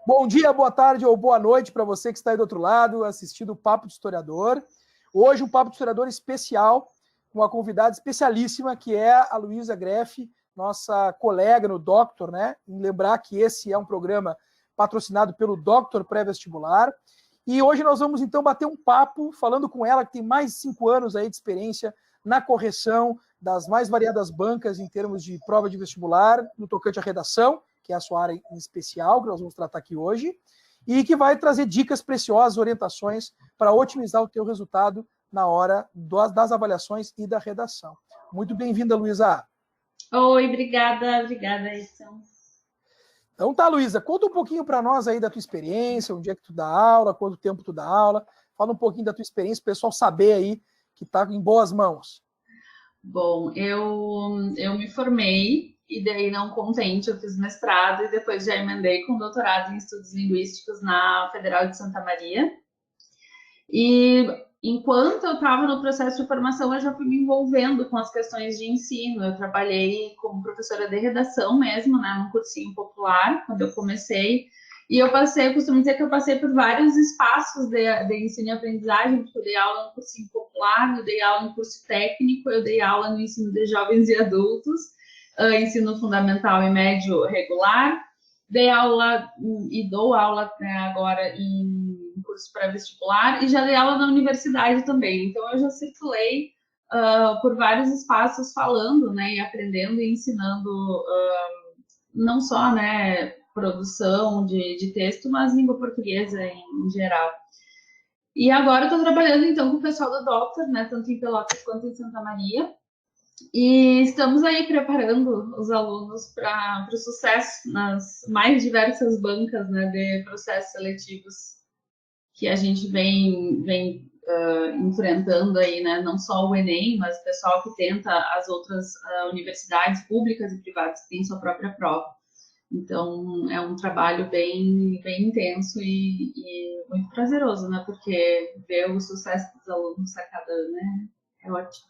Bom dia, boa tarde ou boa noite para você que está aí do outro lado, assistindo o Papo de Historiador. Hoje um Papo de Historiador especial, com uma convidada especialíssima, que é a Luísa Greff, nossa colega no Doctor, né? Em lembrar que esse é um programa patrocinado pelo Doctor Pré-Vestibular. E hoje nós vamos, então, bater um papo, falando com ela, que tem mais de 5 anos aí de experiência na correção das mais variadas bancas em termos de prova de vestibular, no tocante à redação, que é a sua área em especial, que nós vamos tratar aqui hoje, e que vai trazer dicas preciosas, orientações para otimizar o teu resultado na hora das avaliações e da redação. Muito bem-vinda, Luísa. Oi, obrigada, Edson. Então tá, Luísa, conta um pouquinho para nós aí da tua experiência, onde é que tu dá aula, quanto tempo tu dá aula, fala um pouquinho da tua experiência, para o pessoal saber aí que tá em boas mãos. Bom, eu me formei e daí não contente, eu fiz mestrado e depois já emendei com doutorado em estudos linguísticos na Federal de Santa Maria. E enquanto eu estava no processo de formação, eu já fui me envolvendo com as questões de ensino. Eu trabalhei como professora de redação mesmo, né, num cursinho popular, quando eu comecei. E eu costumo dizer que eu passei por vários espaços de ensino e aprendizagem, porque eu dei aula no cursinho popular, eu dei aula no curso técnico, eu dei aula no ensino de jovens e adultos, ensino fundamental e médio regular, dei aula e dou aula, né, agora em curso pré-vestibular e já dei aula na universidade também. Então, eu já circulei por vários espaços falando, né, e aprendendo e ensinando não só, né, produção de texto, mas língua portuguesa em geral. E agora eu estou trabalhando, então, com o pessoal do Doctor, né, tanto em Pelotas quanto em Santa Maria, e estamos aí preparando os alunos para o sucesso nas mais diversas bancas, né, de processos seletivos que a gente vem enfrentando aí, né, não só o Enem, mas o pessoal que tenta as outras universidades públicas e privadas que têm sua própria prova. Então, é um trabalho bem intenso e muito prazeroso, né? Porque ver o sucesso dos alunos a cada ano, né, é ótimo.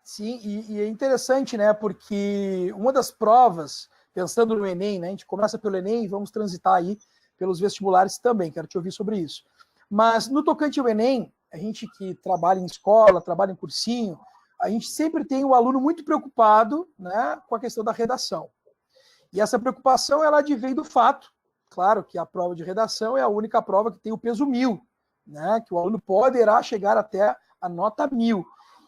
Sim, e é interessante, né? Porque uma das provas, pensando no Enem, né? A gente começa pelo Enem e vamos transitar aí pelos vestibulares também, quero te ouvir sobre isso. Mas no tocante ao Enem, a gente que trabalha em escola, trabalha em cursinho, a gente sempre tem o aluno muito preocupado, né, com a questão da redação. E essa preocupação, ela advém do fato, claro, que a prova de redação é a única prova que tem o peso 1000, né, que o aluno poderá chegar até a nota 1000.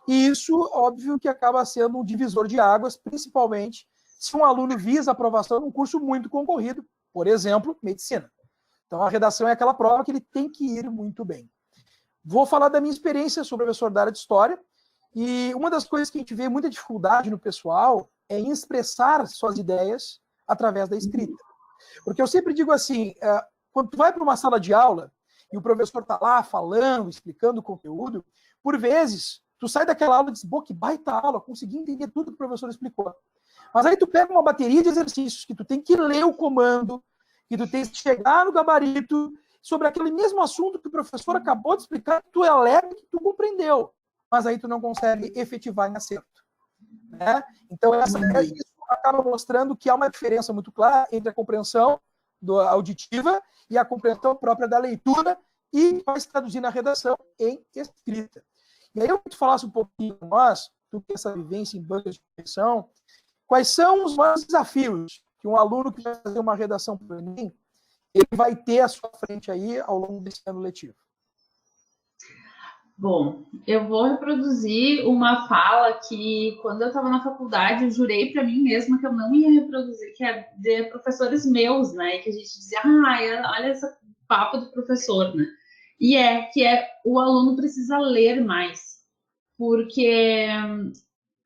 E isso, óbvio, que acaba sendo um divisor de águas, principalmente se um aluno visa aprovação num curso muito concorrido, por exemplo, medicina. Então, a redação é aquela prova que ele tem que ir muito bem. Vou falar da minha experiência, sou professor da área de História, e uma das coisas que a gente vê muita dificuldade no pessoal é em expressar suas ideias através da escrita. Porque eu sempre digo assim, quando tu vai para uma sala de aula e o professor está lá falando, explicando o conteúdo, por vezes, tu sai daquela aula e diz, que baita aula, consegui entender tudo que o professor explicou. Mas aí tu pega uma bateria de exercícios que tu tem que ler o comando, que tu tem que chegar no gabarito sobre aquele mesmo assunto que o professor acabou de explicar, que tu alega que tu compreendeu, mas aí tu não consegue efetivar em acerto. Né? Então, isso acaba mostrando que há uma diferença muito clara entre a compreensão auditiva e a compreensão própria da leitura e vai se traduzir na redação em escrita. E aí eu queria que tu falasse um pouquinho para nós, tu que essa vivência em bancas de correção, quais são os maiores desafios que um aluno que vai fazer uma redação para o Enem, ele vai ter à sua frente aí ao longo desse ano letivo? Bom, eu vou reproduzir uma fala que, quando eu estava na faculdade, eu jurei para mim mesma que eu não ia reproduzir, que é de professores meus, né? E que a gente dizia, olha esse papo do professor, né? E que o aluno precisa ler mais, porque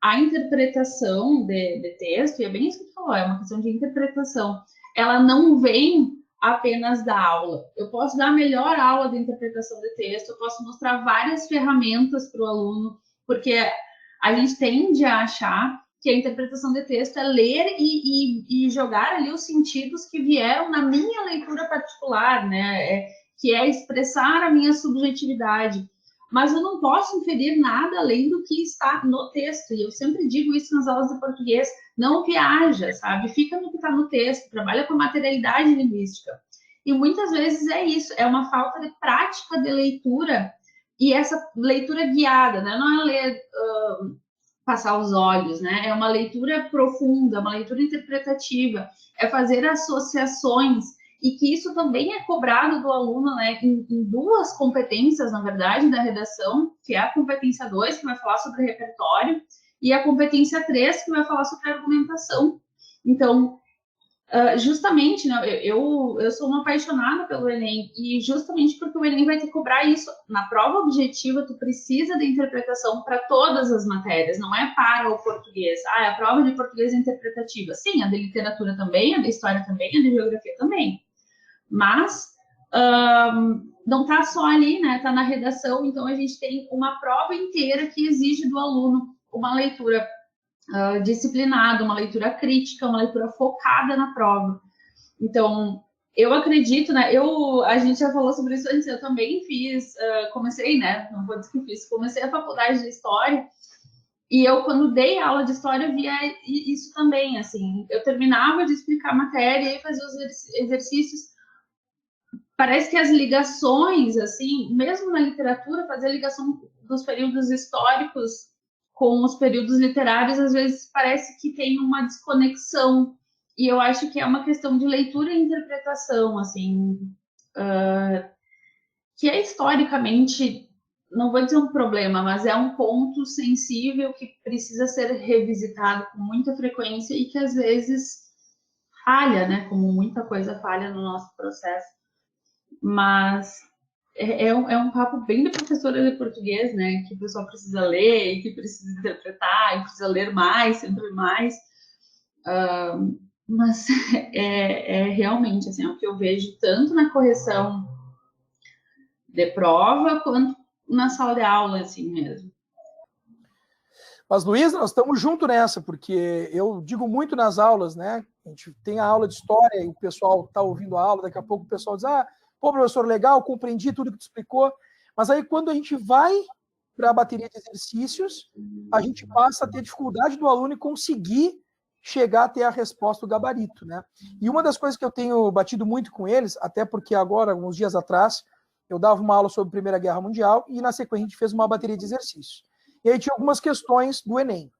a interpretação de texto, e é bem isso que tu falou, é uma questão de interpretação, ela não vem apenas da aula. Eu posso dar a melhor aula de interpretação de texto, eu posso mostrar várias ferramentas para o aluno, porque a gente tende a achar que a interpretação de texto é ler e jogar ali os sentidos que vieram na minha leitura particular, né? Que é expressar a minha subjetividade. Mas eu não posso inferir nada além do que está no texto. E eu sempre digo isso nas aulas de português, não viaja, sabe? Fica no que está no texto, trabalha com a materialidade linguística. E muitas vezes é isso, é uma falta de prática de leitura, e essa leitura guiada, né? Não é ler, passar os olhos, né? É uma leitura profunda, uma leitura interpretativa, é fazer associações, e que isso também é cobrado do aluno, né? Em duas competências, na verdade, da redação, que é a competência 2, que vai falar sobre repertório, e a competência 3, que vai falar sobre argumentação. Então, justamente, né, eu sou uma apaixonada pelo Enem, e justamente porque o Enem vai te cobrar isso. Na prova objetiva, tu precisa de interpretação para todas as matérias, não é para o português. A prova de português é interpretativa. Sim, a de literatura também, a de história também, a de geografia também. Mas não está só ali, né? Está na redação, então a gente tem uma prova inteira que exige do aluno uma leitura disciplinada, uma leitura crítica, uma leitura focada na prova. Então, eu acredito, né? A gente já falou sobre isso antes, eu também comecei, né? Não vou dizer que fiz, comecei a faculdade de História, e eu, quando dei aula de História, via isso também, assim. Eu terminava de explicar a matéria e fazia os exercícios. Parece que as ligações, assim, mesmo na literatura, fazer a ligação dos períodos históricos com os períodos literários, às vezes parece que tem uma desconexão, e eu acho que é uma questão de leitura e interpretação, assim, que é historicamente, não vou dizer um problema, mas é um ponto sensível que precisa ser revisitado com muita frequência e que às vezes falha, né, como muita coisa falha no nosso processo, mas é um papo bem de professora de português, né? Que o pessoal precisa ler, que precisa interpretar, e precisa ler mais, sempre mais. Mas realmente, assim, é o que eu vejo tanto na correção de prova, quanto na sala de aula, assim mesmo. Mas, Luísa, nós estamos juntos nessa, porque eu digo muito nas aulas, né? A gente tem a aula de história e o pessoal está ouvindo a aula, daqui a pouco o pessoal diz, pô, professor, legal, compreendi tudo que tu explicou. Mas aí, quando a gente vai para a bateria de exercícios, a gente passa a ter dificuldade do aluno em conseguir chegar até a resposta do gabarito, né? E uma das coisas que eu tenho batido muito com eles, até porque agora, alguns dias atrás, eu dava uma aula sobre a Primeira Guerra Mundial e, na sequência, a gente fez uma bateria de exercícios. E aí tinha algumas questões do Enem.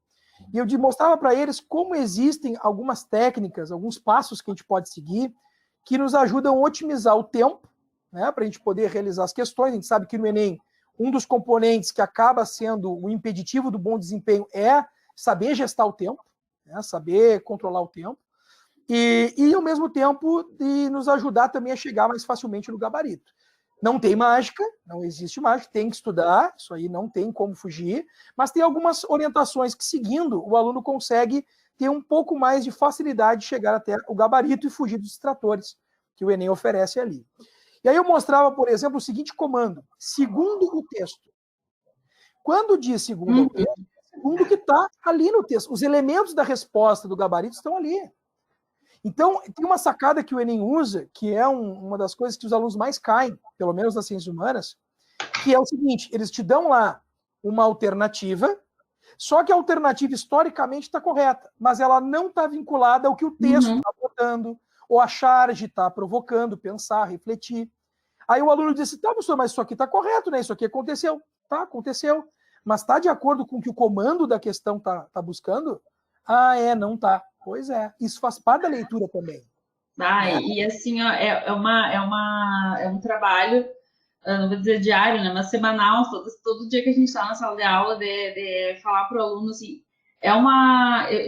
E eu mostrava para eles como existem algumas técnicas, alguns passos que a gente pode seguir que nos ajudam a otimizar o tempo, né, para a gente poder realizar as questões. A gente sabe que no Enem, um dos componentes que acaba sendo o impeditivo do bom desempenho é saber gestar o tempo, né, saber controlar o tempo, e ao mesmo tempo, de nos ajudar também a chegar mais facilmente no gabarito. Não tem mágica, não existe mágica, tem que estudar, isso aí não tem como fugir, mas tem algumas orientações que, seguindo, o aluno consegue ter um pouco mais de facilidade de chegar até o gabarito e fugir dos distratores que o Enem oferece ali. E aí eu mostrava, por exemplo, o seguinte comando, segundo o texto. Quando diz segundo o texto, é segundo que está ali no texto. Os elementos da resposta do gabarito estão ali. Então, tem uma sacada que o Enem usa, que é uma das coisas que os alunos mais caem, pelo menos nas ciências humanas, que é o seguinte, eles te dão lá uma alternativa, só que a alternativa historicamente está correta, mas ela não está vinculada ao que o texto está botando, ou a charge está provocando, pensar, refletir. Aí o aluno diz assim, tá, professor, mas isso aqui está correto, né? Isso aqui aconteceu. Tá, aconteceu. Mas está de acordo com o que o comando da questão está buscando? Não está. Pois é, isso faz parte da leitura também. E assim, ó, é um trabalho, não vou dizer diário, né, mas semanal, todo dia que a gente está na sala de aula, de falar para o aluno, assim,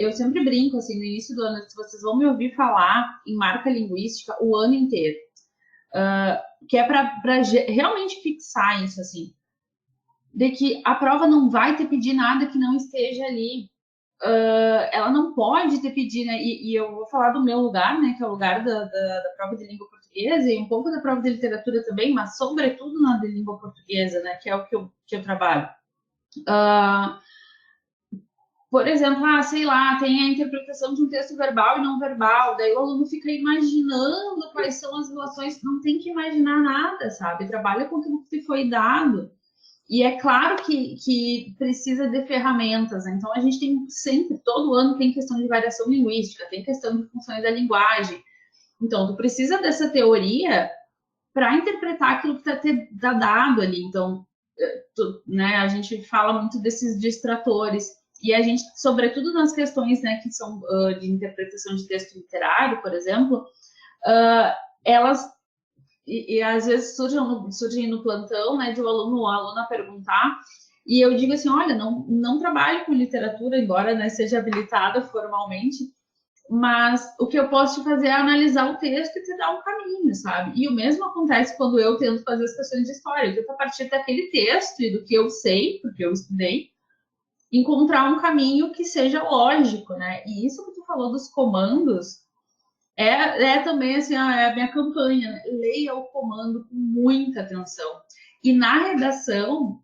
eu sempre brinco, assim, no início do ano, se vocês vão me ouvir falar em marca linguística o ano inteiro, que é para realmente fixar isso, assim, de que a prova não vai te pedir nada que não esteja ali. Ela não pode te pedir, né? E eu vou falar do meu lugar, né? Que é o lugar da prova de língua portuguesa e um pouco da prova de literatura também, mas sobretudo na de língua portuguesa, né? Que é o que eu trabalho. Por exemplo, sei lá, tem a interpretação de um texto verbal e não verbal, daí o aluno fica imaginando quais são as relações, não tem que imaginar nada, sabe? Trabalha com aquilo que te foi dado. E é claro que precisa de ferramentas, né? Então a gente tem sempre, todo ano tem questão de variação linguística, tem questão de funções da linguagem, Então, tu precisa dessa teoria para interpretar aquilo que está dado ali. Então, né, a gente fala muito desses distratores, e a gente, sobretudo nas questões, né, que são de interpretação de texto literário, por exemplo, elas, e às vezes surgem no plantão, né, de um aluno ou aluna perguntar, e eu digo assim, olha, não trabalho com literatura, embora, né, seja habilitada formalmente, mas o que eu posso te fazer é analisar o texto e te dar um caminho, sabe? E o mesmo acontece quando eu tento fazer as questões de história. Eu tento, a partir daquele texto e do que eu sei, porque eu estudei, encontrar um caminho que seja lógico, né? E isso que tu falou dos comandos é também, assim, é a minha campanha, né? Leia o comando com muita atenção. E na redação,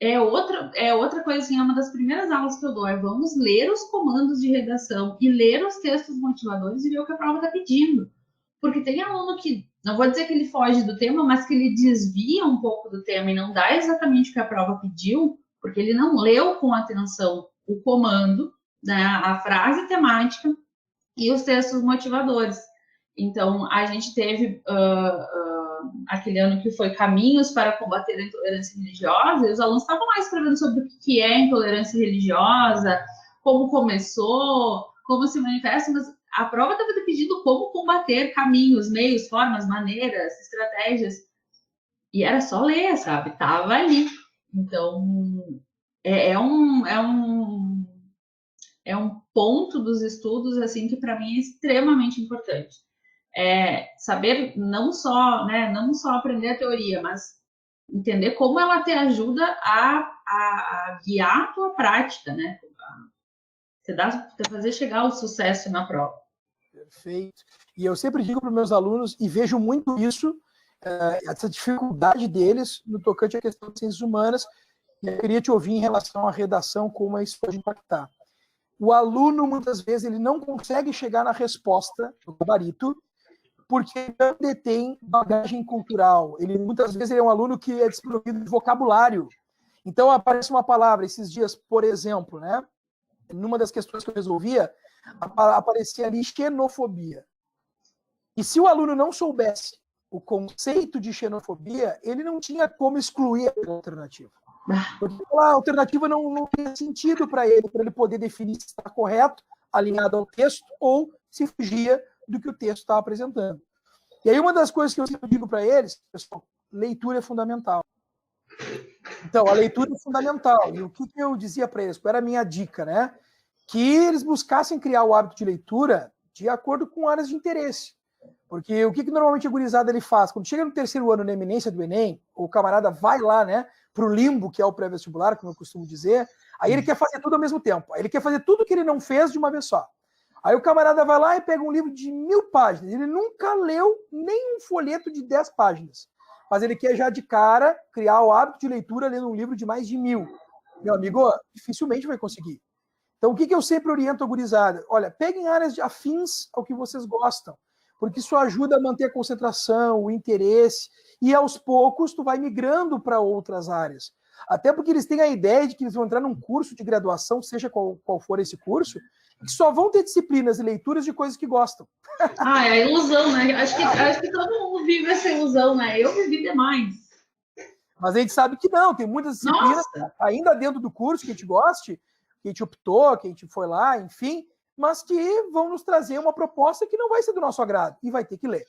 é outra coisa, assim, é uma das primeiras aulas que eu dou, vamos ler os comandos de redação e ler os textos motivadores e ver o que a prova está pedindo. Porque tem aluno que, não vou dizer que ele foge do tema, mas que ele desvia um pouco do tema e não dá exatamente o que a prova pediu, porque ele não leu com atenção o comando, né, a frase temática e os textos motivadores. Então, a gente teve aquele ano que foi Caminhos para Combater a Intolerância Religiosa, e os alunos estavam lá escrevendo sobre o que é intolerância religiosa, como começou, como se manifesta, mas a prova estava pedindo como combater, caminhos, meios, formas, maneiras, estratégias, e era só ler, sabe? Tava ali. Então, é um ponto dos estudos, assim, que para mim é extremamente importante. Saber não só aprender a teoria, mas entender como ela te ajuda a guiar a tua prática, né? Você fazer chegar ao sucesso na prova. Perfeito. E eu sempre digo para os meus alunos, e vejo muito isso, essa dificuldade deles no tocante à questão de ciências humanas, e eu queria te ouvir em relação à redação, como isso pode impactar. O aluno, muitas vezes, ele não consegue chegar na resposta do gabarito, porque não detém bagagem cultural. Muitas vezes, ele é um aluno que é desprovido de vocabulário. Então, aparece uma palavra, esses dias, por exemplo, né? Numa das questões que eu resolvia, aparecia ali xenofobia. E se o aluno não soubesse o conceito de xenofobia, ele não tinha como excluir a alternativa. Porque a alternativa não tinha sentido para ele poder definir se está correto, alinhado ao texto, ou se fugia do que o texto estava apresentando. E aí uma das coisas que eu sempre digo para eles, pessoal, leitura é fundamental. Então, a leitura é fundamental. E o que eu dizia para eles? Qual era a minha dica, né? Que eles buscassem criar o hábito de leitura de acordo com áreas de interesse. Porque o que normalmente a gurizada ele faz? Quando chega no terceiro ano na eminência do Enem, o camarada vai lá, né, para o limbo, que é o pré-vestibular, como eu costumo dizer, aí ele quer fazer tudo ao mesmo tempo. Aí ele quer fazer tudo que ele não fez de uma vez só. Aí o camarada vai lá e pega um livro de 1000 páginas. Ele nunca leu nem um folheto de 10 páginas. Mas ele quer já de cara criar o hábito de leitura lendo um livro de mais de 1000. Meu amigo, dificilmente vai conseguir. Então, o que eu sempre oriento a gurizada? Olha, peguem áreas afins ao que vocês gostam, porque isso ajuda a manter a concentração, o interesse, e aos poucos tu vai migrando para outras áreas. Até porque eles têm a ideia de que eles vão entrar num curso de graduação, seja qual for esse curso, que só vão ter disciplinas e leituras de coisas que gostam. É a ilusão, né? Acho que todo mundo vive essa ilusão, né? Eu vivi demais. Mas a gente sabe que não, tem muitas disciplinas, ainda dentro do curso que a gente goste, que a gente optou, que a gente foi lá, enfim, mas que vão nos trazer uma proposta que não vai ser do nosso agrado, e vai ter que ler.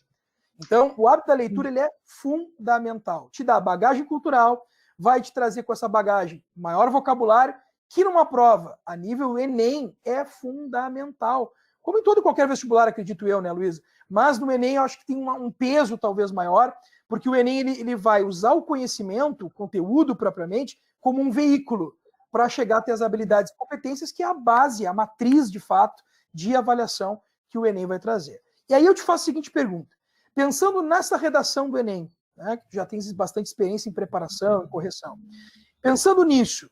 Então, o hábito da leitura ele é fundamental. Te dá bagagem cultural, vai te trazer com essa bagagem maior vocabulário, que numa prova a nível Enem é fundamental. Como em todo e qualquer vestibular, acredito eu, né, Luísa? Mas no Enem eu acho que tem um peso talvez maior, porque o Enem ele vai usar o conhecimento, o conteúdo propriamente, como um veículo para chegar a ter as habilidades e competências, que é a base, a matriz, de fato, de avaliação que o Enem vai trazer. E aí eu te faço a seguinte pergunta. Pensando nessa redação do Enem, né, que já tens bastante experiência em preparação, em correção, pensando nisso,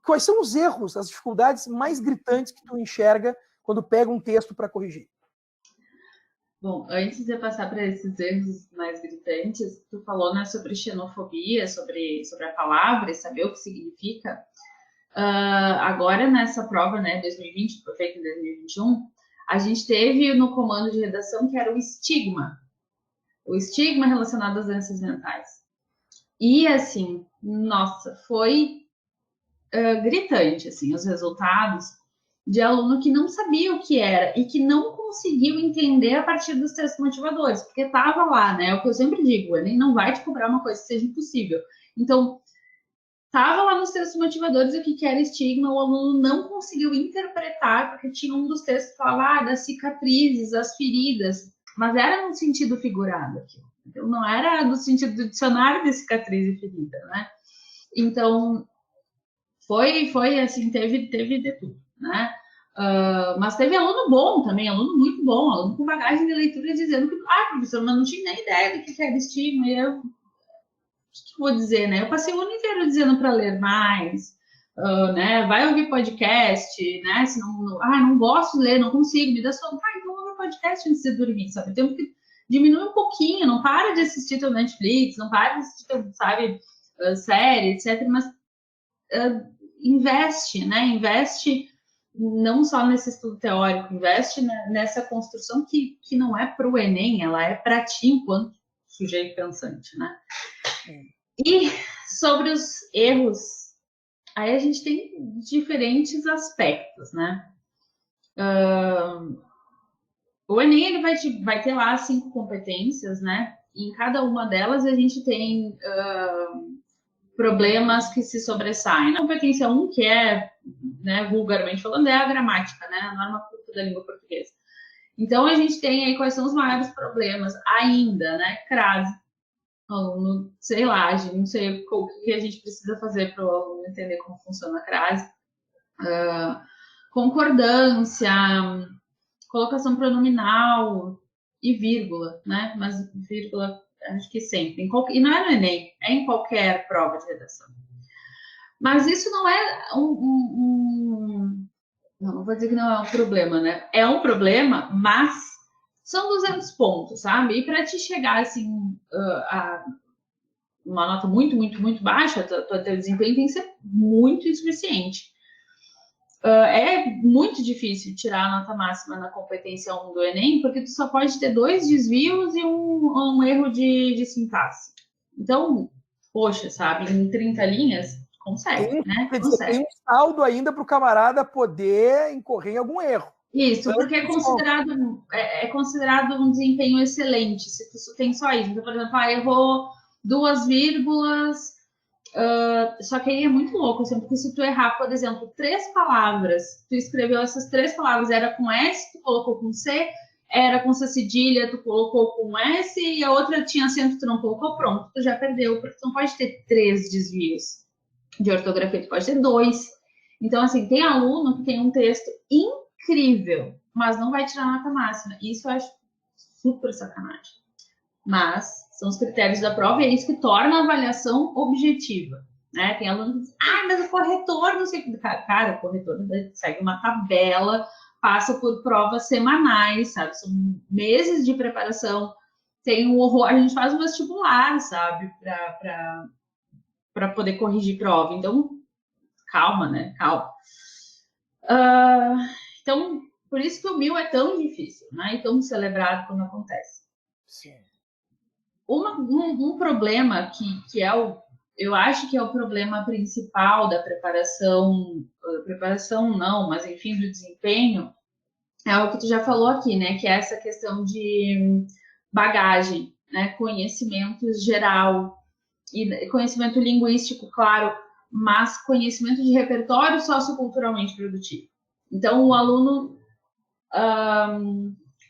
quais são os erros, as dificuldades mais gritantes que tu enxerga quando pega um texto para corrigir? Bom, antes de eu passar para esses erros mais gritantes, tu falou, né, sobre xenofobia, sobre a palavra e saber o que significa. Agora, nessa prova, né, 2020, que foi feita em 2021, a gente teve no comando de redação que era o estigma relacionado às doenças mentais. E, assim, nossa, foi gritante, assim, os resultados de aluno que não sabia o que era e que não conseguiu entender a partir dos textos motivadores, porque estava lá, né? É o que eu sempre digo, o Enem não vai te cobrar uma coisa que seja impossível. Então, estava lá nos textos motivadores o que era estigma, o aluno não conseguiu interpretar, porque tinha um dos textos que falava das cicatrizes, das feridas, mas era no sentido figurado aqui. Então, não era no sentido do dicionário de cicatriz e ferida, né? Então, foi assim, teve de tudo, né? Mas teve aluno bom também, aluno muito bom, aluno com bagagem de leitura dizendo que, professor, mas não tinha nem ideia do que era estigma, e eu, o que vou dizer, né? Eu passei o ano inteiro dizendo para ler mais, né? Vai ouvir podcast, né? Se não gosto de ler, não consigo, me dá sono. Então ouve podcast antes de dormir, sabe? Temos que diminuir um pouquinho, não para de assistir teu Netflix, não para de assistir teu, sabe, série, etc. Mas investe, né? Investe não só nesse estudo teórico, investe nessa construção que não é para o Enem, ela é para ti enquanto sujeito pensante, né? E sobre os erros, aí a gente tem diferentes aspectos, né? O Enem ele vai ter lá 5 competências, né? E em cada uma delas a gente tem problemas que se sobressaem. A competência 1, que é, né, vulgarmente falando, é a gramática, né? A norma culta da língua portuguesa. Então, a gente tem aí quais são os maiores problemas ainda, né? Crase. Aluno, sei lá, não sei o que a gente precisa fazer para o aluno entender como funciona a crase. Concordância, colocação pronominal e vírgula, né? Mas vírgula, acho que sempre. E não é no Enem, é em qualquer prova de redação. Mas isso não é não vou dizer que não é um problema, né? É um problema, mas são 200 pontos, sabe? E para te chegar, assim, a uma nota muito, muito, muito baixa, teu desempenho tem que ser muito insuficiente. É muito difícil tirar a nota máxima na competência 1 do Enem, porque tu só pode ter 2 desvios e um erro de sintaxe. Então, poxa, sabe, em 30 linhas, consegue, né? Consegue. Tem um saldo ainda para o camarada poder incorrer em algum erro. Isso, porque é considerado um desempenho excelente, se tu tem só isso. Então, por exemplo, errou 2 vírgulas, só que aí é muito louco, assim, porque se tu errar, por exemplo, 3 palavras, tu escreveu essas 3 palavras, era com S, tu colocou com C, era com C cedilha, tu colocou com S, e a outra tinha acento, tu não colocou, pronto, tu já perdeu, porque tu não pode ter 3 desvios de ortografia, tu pode ter 2. Então, assim, tem aluno que tem um texto incrível, mas não vai tirar nota máxima. Isso eu acho super sacanagem. Mas são os critérios da prova e é isso que torna a avaliação objetiva, né? Tem aluno que diz, mas o corretor não sei o que. Cara, o corretor segue uma tabela, passa por provas semanais, sabe? São meses de preparação. Tem um horror, a gente faz um vestibular, sabe? Para poder corrigir prova. Então, calma, né? Calma. Então, por isso que o 1000 é tão difícil, né? E tão celebrado quando acontece. Sim. Um problema que eu acho que é o problema principal da preparação não, mas enfim, do desempenho, é o que tu já falou aqui, né? Que é essa questão de bagagem, né? Conhecimento geral e conhecimento linguístico, claro, mas conhecimento de repertório socioculturalmente produtivo. Então, o aluno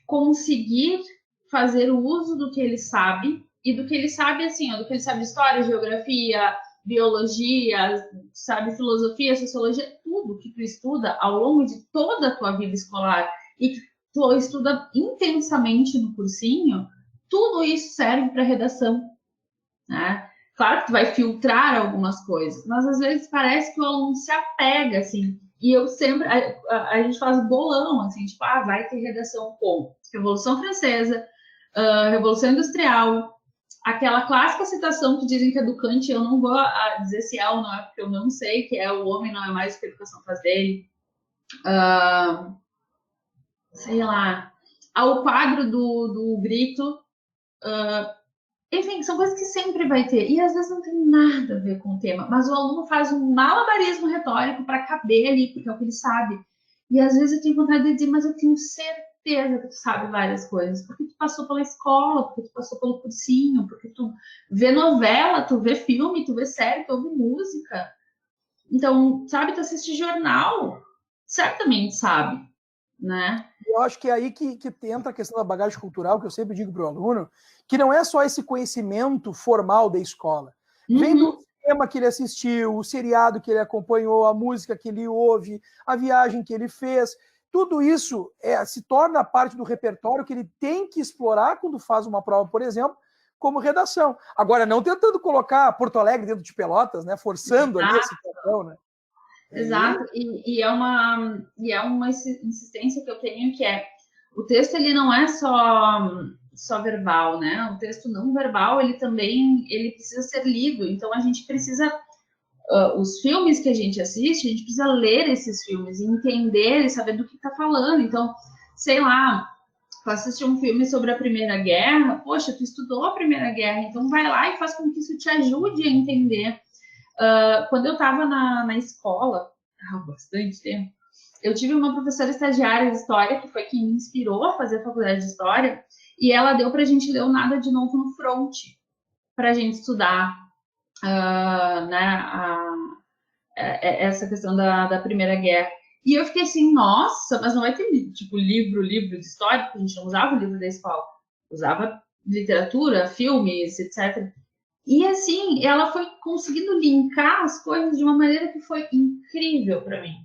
conseguir fazer o uso do que ele sabe, e do que ele sabe, assim, do que ele sabe de história, geografia, biologia, sabe, filosofia, sociologia, tudo que tu estuda ao longo de toda a tua vida escolar e que tu estuda intensamente no cursinho, tudo isso serve para redação, né? Claro que tu vai filtrar algumas coisas, mas às vezes parece que o aluno se apega, assim, e eu sempre, a gente faz bolão, assim, tipo, vai ter redação com Revolução Francesa, Revolução Industrial, aquela clássica citação que dizem que é do Kant, eu não vou dizer se é ou não é, porque eu não sei, que é o homem não é mais o que a educação faz dele. sei lá, ao quadro do grito. Enfim, são coisas que sempre vai ter. E às vezes não tem nada a ver com o tema, mas o aluno faz um malabarismo retórico para caber ali, porque é o que ele sabe. E às vezes eu tenho vontade de dizer, mas eu tenho certeza que tu sabe várias coisas, porque tu passou pela escola, porque tu passou pelo cursinho, porque tu vê novela, tu vê filme, tu vê série, tu ouve música. Então, sabe, tu assiste jornal, certamente sabe, né? Eu acho que é aí que entra a questão da bagagem cultural, que eu sempre digo para o aluno, que não é só esse conhecimento formal da escola. Vem do cinema que ele assistiu, o seriado que ele acompanhou, a música que ele ouve, a viagem que ele fez. Tudo isso se torna parte do repertório que ele tem que explorar quando faz uma prova, por exemplo, como redação. Agora, não tentando colocar Porto Alegre dentro de Pelotas, né? Forçando ali a situação, né? Exato, e é uma insistência que eu tenho, que é o texto, ele não é só verbal, né? O texto não verbal, ele também precisa ser lido, então a gente precisa, os filmes que a gente assiste, a gente precisa ler esses filmes, entender e saber do que está falando. Então, sei lá, tu assistir um filme sobre a Primeira Guerra, poxa, tu estudou a Primeira Guerra, então vai lá e faz com que isso te ajude a entender. Quando eu estava na escola, há bastante tempo, eu tive uma professora estagiária de História, que foi quem me inspirou a fazer a faculdade de História, e ela deu para a gente ler o Nada de Novo no Front, para a gente estudar essa questão da Primeira Guerra. E eu fiquei assim, nossa, mas não vai ter, tipo, livro de história, porque a gente não usava o livro da escola, usava literatura, filmes, etc. E assim, ela foi conseguindo linkar as coisas de uma maneira que foi incrível para mim.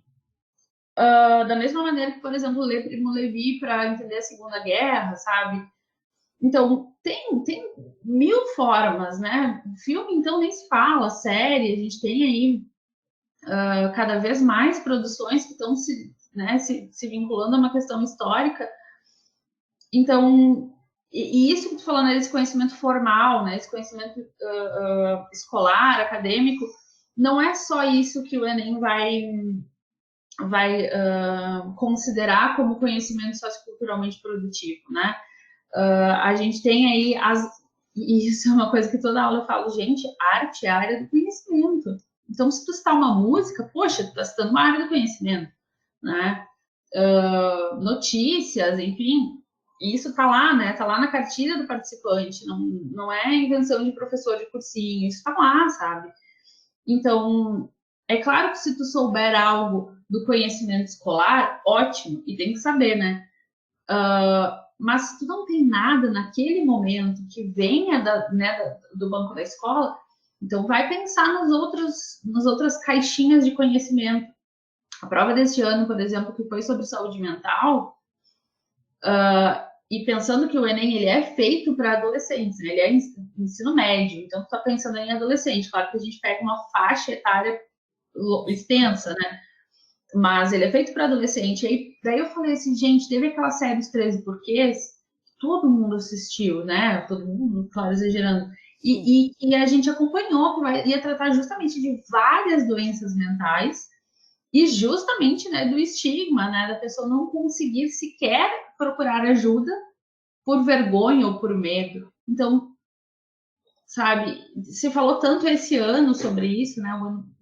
Da mesma maneira que, por exemplo, ler Primo Levi para entender a Segunda Guerra, sabe? Então, tem mil formas, né? Filme, então, nem se fala, série, a gente tem aí cada vez mais produções que estão se vinculando a uma questão histórica. Então, e isso que tu falou, né, esse conhecimento formal, né, esse conhecimento escolar, acadêmico, não é só isso que o Enem vai considerar como conhecimento socioculturalmente produtivo, né? A gente tem aí e isso é uma coisa que toda aula eu falo, gente, arte é a área do conhecimento. Então, se tu citar uma música, poxa, tu está citando uma área do conhecimento, né? Notícias, enfim, isso tá lá, né? Tá lá na cartilha do participante, não é invenção de professor de cursinho, isso tá lá, sabe? Então, é claro que se tu souber algo do conhecimento escolar, ótimo, e tem que saber, né? Mas se tu não tem nada naquele momento que venha do banco da escola, então vai pensar nas outras caixinhas de conhecimento. A prova deste ano, por exemplo, que foi sobre saúde mental, e pensando que o Enem ele é feito para adolescentes, né? Ele é ensino médio, então tu tá pensando em adolescente. Claro que a gente pega uma faixa etária extensa, né? Mas ele é feito para adolescente. E daí eu falei assim, gente, teve aquela série Os 13 Porquês, todo mundo assistiu, né? Todo mundo, claro, exagerando. E a gente acompanhou que ia tratar justamente de várias doenças mentais e justamente, né, do estigma, né, da pessoa não conseguir sequer procurar ajuda por vergonha ou por medo. Então, sabe, se falou tanto esse ano sobre isso, né,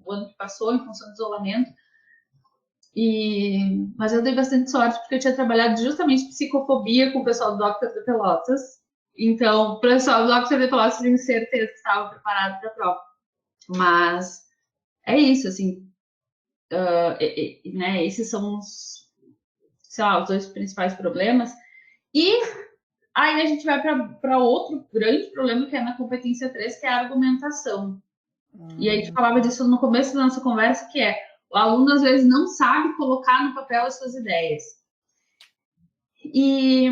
o ano que passou em função do isolamento, mas eu dei bastante sorte porque eu tinha trabalhado justamente psicofobia com o pessoal do Dr. de Pelotas. Então, o pessoal do Dr. de Pelotas tinha certeza que estava preparado para a prova. Mas é isso, assim, né, esses são sei lá, os dois principais problemas. E aí a gente vai para outro grande problema, que é na competência 3, que é a argumentação. E aí a gente falava disso no começo da nossa conversa, que é o aluno às vezes não sabe colocar no papel as suas ideias. E,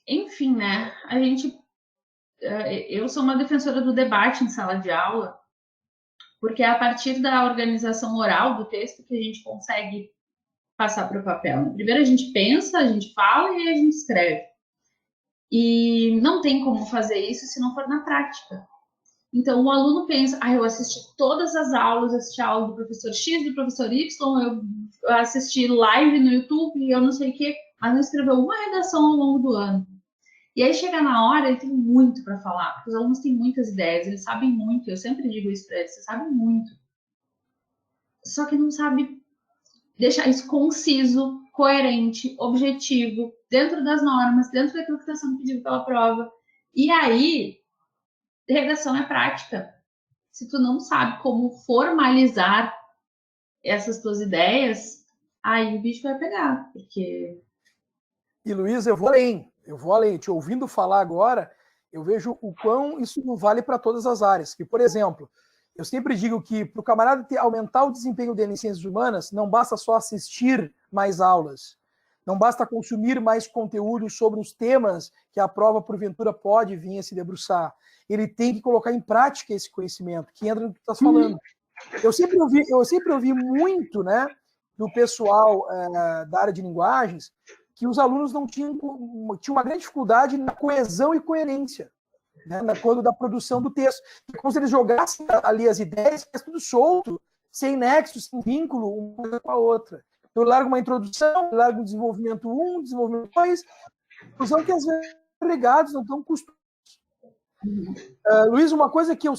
enfim, né, eu sou uma defensora do debate em sala de aula, porque é a partir da organização oral do texto que a gente consegue passar para o papel. Primeiro a gente pensa, a gente fala e a gente escreve. E não tem como fazer isso se não for na prática. Então, o aluno pensa, eu assisti todas as aulas, assisti a aula do professor X, do professor Y, eu assisti live no YouTube, eu não sei o quê, mas não escreveu uma redação ao longo do ano. E aí, chega na hora, ele tem muito para falar, porque os alunos têm muitas ideias, eles sabem muito, eu sempre digo isso para eles, vocês sabem muito. Só que não sabe deixar isso conciso, coerente, objetivo, dentro das normas, dentro daquilo que está sendo pedido pela prova. E aí, redação é prática. Se tu não sabe como formalizar essas tuas ideias, aí o bicho vai pegar, porque... E, Luiz, eu vou além. Te ouvindo falar agora, eu vejo o quão isso não vale para todas as áreas. Que, por exemplo, eu sempre digo que para o camarada aumentar o desempenho dele em ciências humanas, não basta só assistir mais aulas, não basta consumir mais conteúdo sobre os temas que a prova, porventura, pode vir a se debruçar. Ele tem que colocar em prática esse conhecimento, que entra no que tu estás falando. Eu sempre ouvi muito, né, do pessoal da área de linguagens, que os alunos não tinham uma grande dificuldade na coesão e coerência, né, quando da produção do texto. É como se eles jogassem ali as ideias, tudo solto, sem nexo, sem vínculo, uma coisa com a outra. Eu largo uma introdução, largo um desenvolvimento 1, desenvolvimento 2, são que às vezes ligados, não estão costumados. Luiz, uma coisa que eu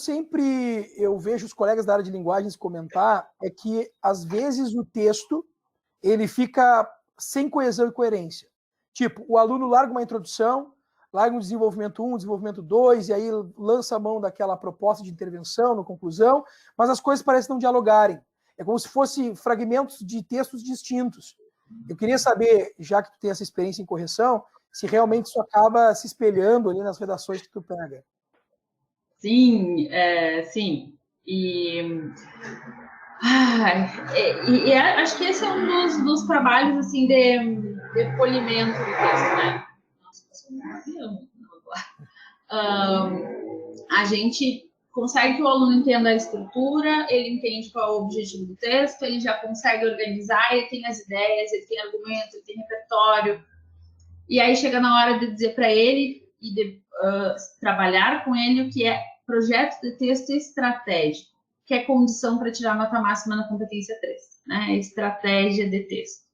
vejo os colegas da área de linguagens comentar é que, às vezes, o texto ele fica sem coesão e coerência. Tipo, o aluno larga uma introdução, larga um desenvolvimento 1, desenvolvimento 2, e aí lança a mão daquela proposta de intervenção, na conclusão, mas as coisas parecem não dialogarem. É como se fossem fragmentos de textos distintos. Eu queria saber, já que tu tem essa experiência em correção, se realmente isso acaba se espelhando ali nas redações que tu pega. Sim, sim. Acho que esse é um dos trabalhos assim de polimento do texto, né? A gente consegue que o aluno entenda a estrutura, ele entende qual é o objetivo do texto, ele já consegue organizar, ele tem as ideias, ele tem argumento, ele tem repertório. E aí chega na hora de dizer para ele e de trabalhar com ele o que é projeto de texto estratégico, que é condição para tirar nota máxima na competência 3, né? Estratégia de texto.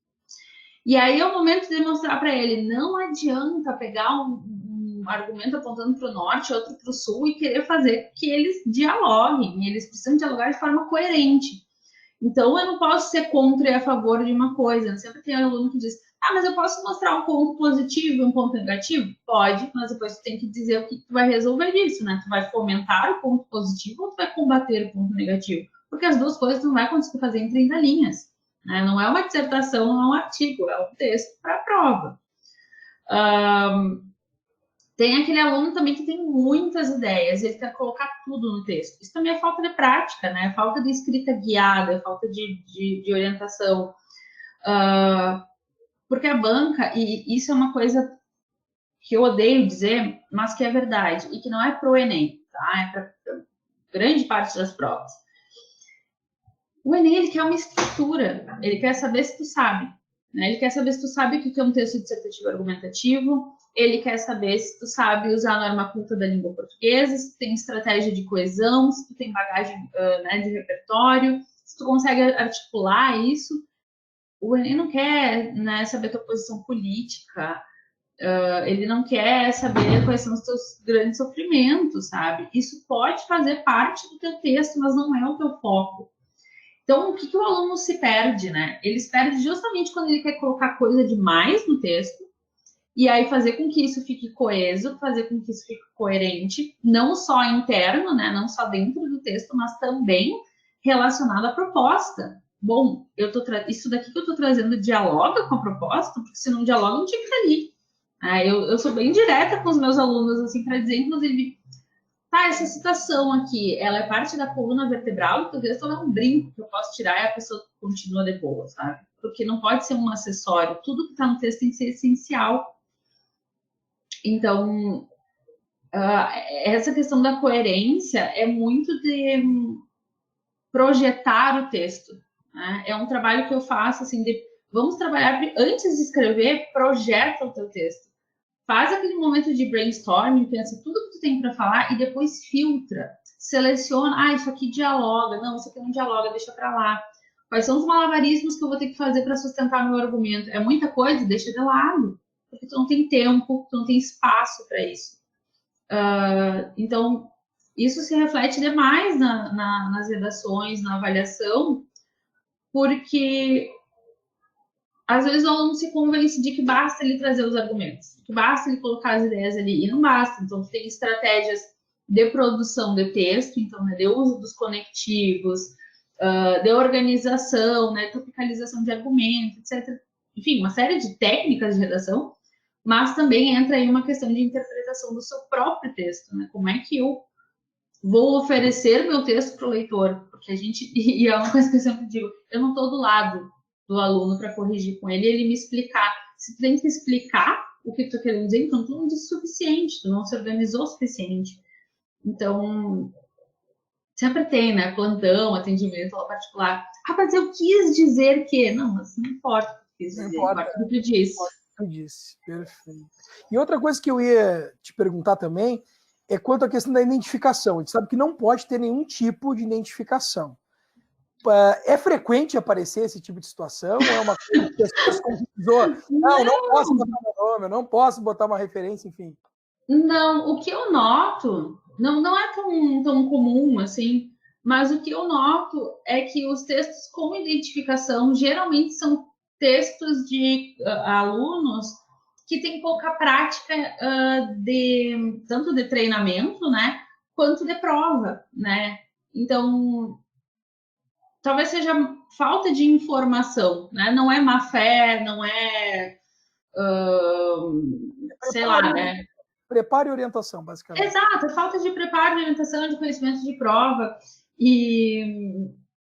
E aí é o momento de mostrar para ele, não adianta pegar um argumento apontando para o norte, outro para o sul e querer fazer que eles dialoguem, eles precisam dialogar de forma coerente. Então, eu não posso ser contra e a favor de uma coisa. Sempre tem um aluno que diz, mas eu posso mostrar um ponto positivo e um ponto negativo? Pode, mas depois tu tem que dizer o que tu vai resolver disso, né? Tu vai fomentar o ponto positivo ou tu vai combater o ponto negativo? Porque as duas coisas tu não vai conseguir fazer em 30 linhas. Né? Não é uma dissertação, não é um artigo, é um texto para a prova. Tem aquele aluno também que tem muitas ideias, ele quer colocar tudo no texto. Isso também é falta de prática, né? É falta de escrita guiada, é falta de orientação. Porque a banca, e isso é uma coisa que eu odeio dizer, mas que é verdade, e que não é pro Enem, tá? É para grande parte das provas. O Enem, ele quer uma estrutura, ele quer saber se tu sabe, né? Ele quer saber se tu sabe o que é um texto dissertativo argumentativo, ele quer saber se tu sabe usar a norma culta da língua portuguesa, se tu tem estratégia de coesão, se tu tem bagagem né, de repertório, se tu consegue articular isso. O Enem não quer, né, saber tua posição política, ele não quer saber quais são os teus grandes sofrimentos, sabe? Isso pode fazer parte do teu texto, mas não é o teu foco. Então, o que o aluno se perde, né? Ele se perde justamente quando ele quer colocar coisa demais no texto, e aí fazer com que isso fique coeso, fazer com que isso fique coerente, não só interno, né? Não só dentro do texto, mas também relacionado à proposta. Bom, isso daqui que eu estou trazendo dialoga com a proposta, porque se não dialoga, não tinha que estar ali. Eu sou bem direta com os meus alunos, assim, para dizer, inclusive, essa citação aqui, ela é parte da coluna vertebral, do texto, ela é um brinco que eu posso tirar e a pessoa continua de boa, sabe? Porque não pode ser um acessório, tudo que está no texto tem que ser essencial. Então, essa questão da coerência é muito de projetar o texto. Né? É um trabalho que eu faço, assim, vamos trabalhar, antes de escrever, projeta o teu texto. Faz aquele momento de brainstorming, pensa tudo que tu tem para falar e depois filtra. seleciona, isso aqui dialoga, não, isso aqui não dialoga, deixa para lá. Quais são os malabarismos que eu vou ter que fazer para sustentar meu argumento? É muita coisa? Deixa de lado, porque tu não tem tempo, tu não tem espaço para isso. Então, isso se reflete demais nas redações, na avaliação, porque às vezes o aluno se convence de que basta ele trazer os argumentos, que basta ele colocar as ideias ali, e não basta. Então, tem estratégias de produção de texto, então, né, de uso dos conectivos, de organização, né, tropicalização de argumentos, etc. Enfim, uma série de técnicas de redação, mas também entra aí uma questão de interpretação do seu próprio texto, né? Como é que eu vou oferecer meu texto para o leitor? Porque a gente, e é uma coisa que eu sempre digo, eu não estou do lado do aluno para corrigir com ele, ele me explicar. Se tu tem que explicar o que tu está querendo dizer, então tu não disse o suficiente, tu não se organizou o suficiente. Então, sempre tem, né? Plantão, atendimento ao particular. Mas eu quis dizer que... Não, mas não importa o que quis dizer, importa o que tu disse. Eu disse, perfeito. E outra coisa que eu ia te perguntar também é quanto à questão da identificação. A gente sabe que não pode ter nenhum tipo de identificação. É frequente aparecer esse tipo de situação? Ou é uma coisa que as pessoas confusam? Não posso botar meu nome, eu não posso botar uma referência, enfim. Não, o que eu noto, não é tão comum assim, mas o que eu noto é que os textos com identificação geralmente são textos de alunos que têm pouca prática tanto de treinamento, né, quanto de prova, né? Então, talvez seja falta de informação, né? Não é má fé, não é, sei lá, né? Preparo e orientação, basicamente. Exato, falta de preparo, de orientação, de conhecimento de prova. E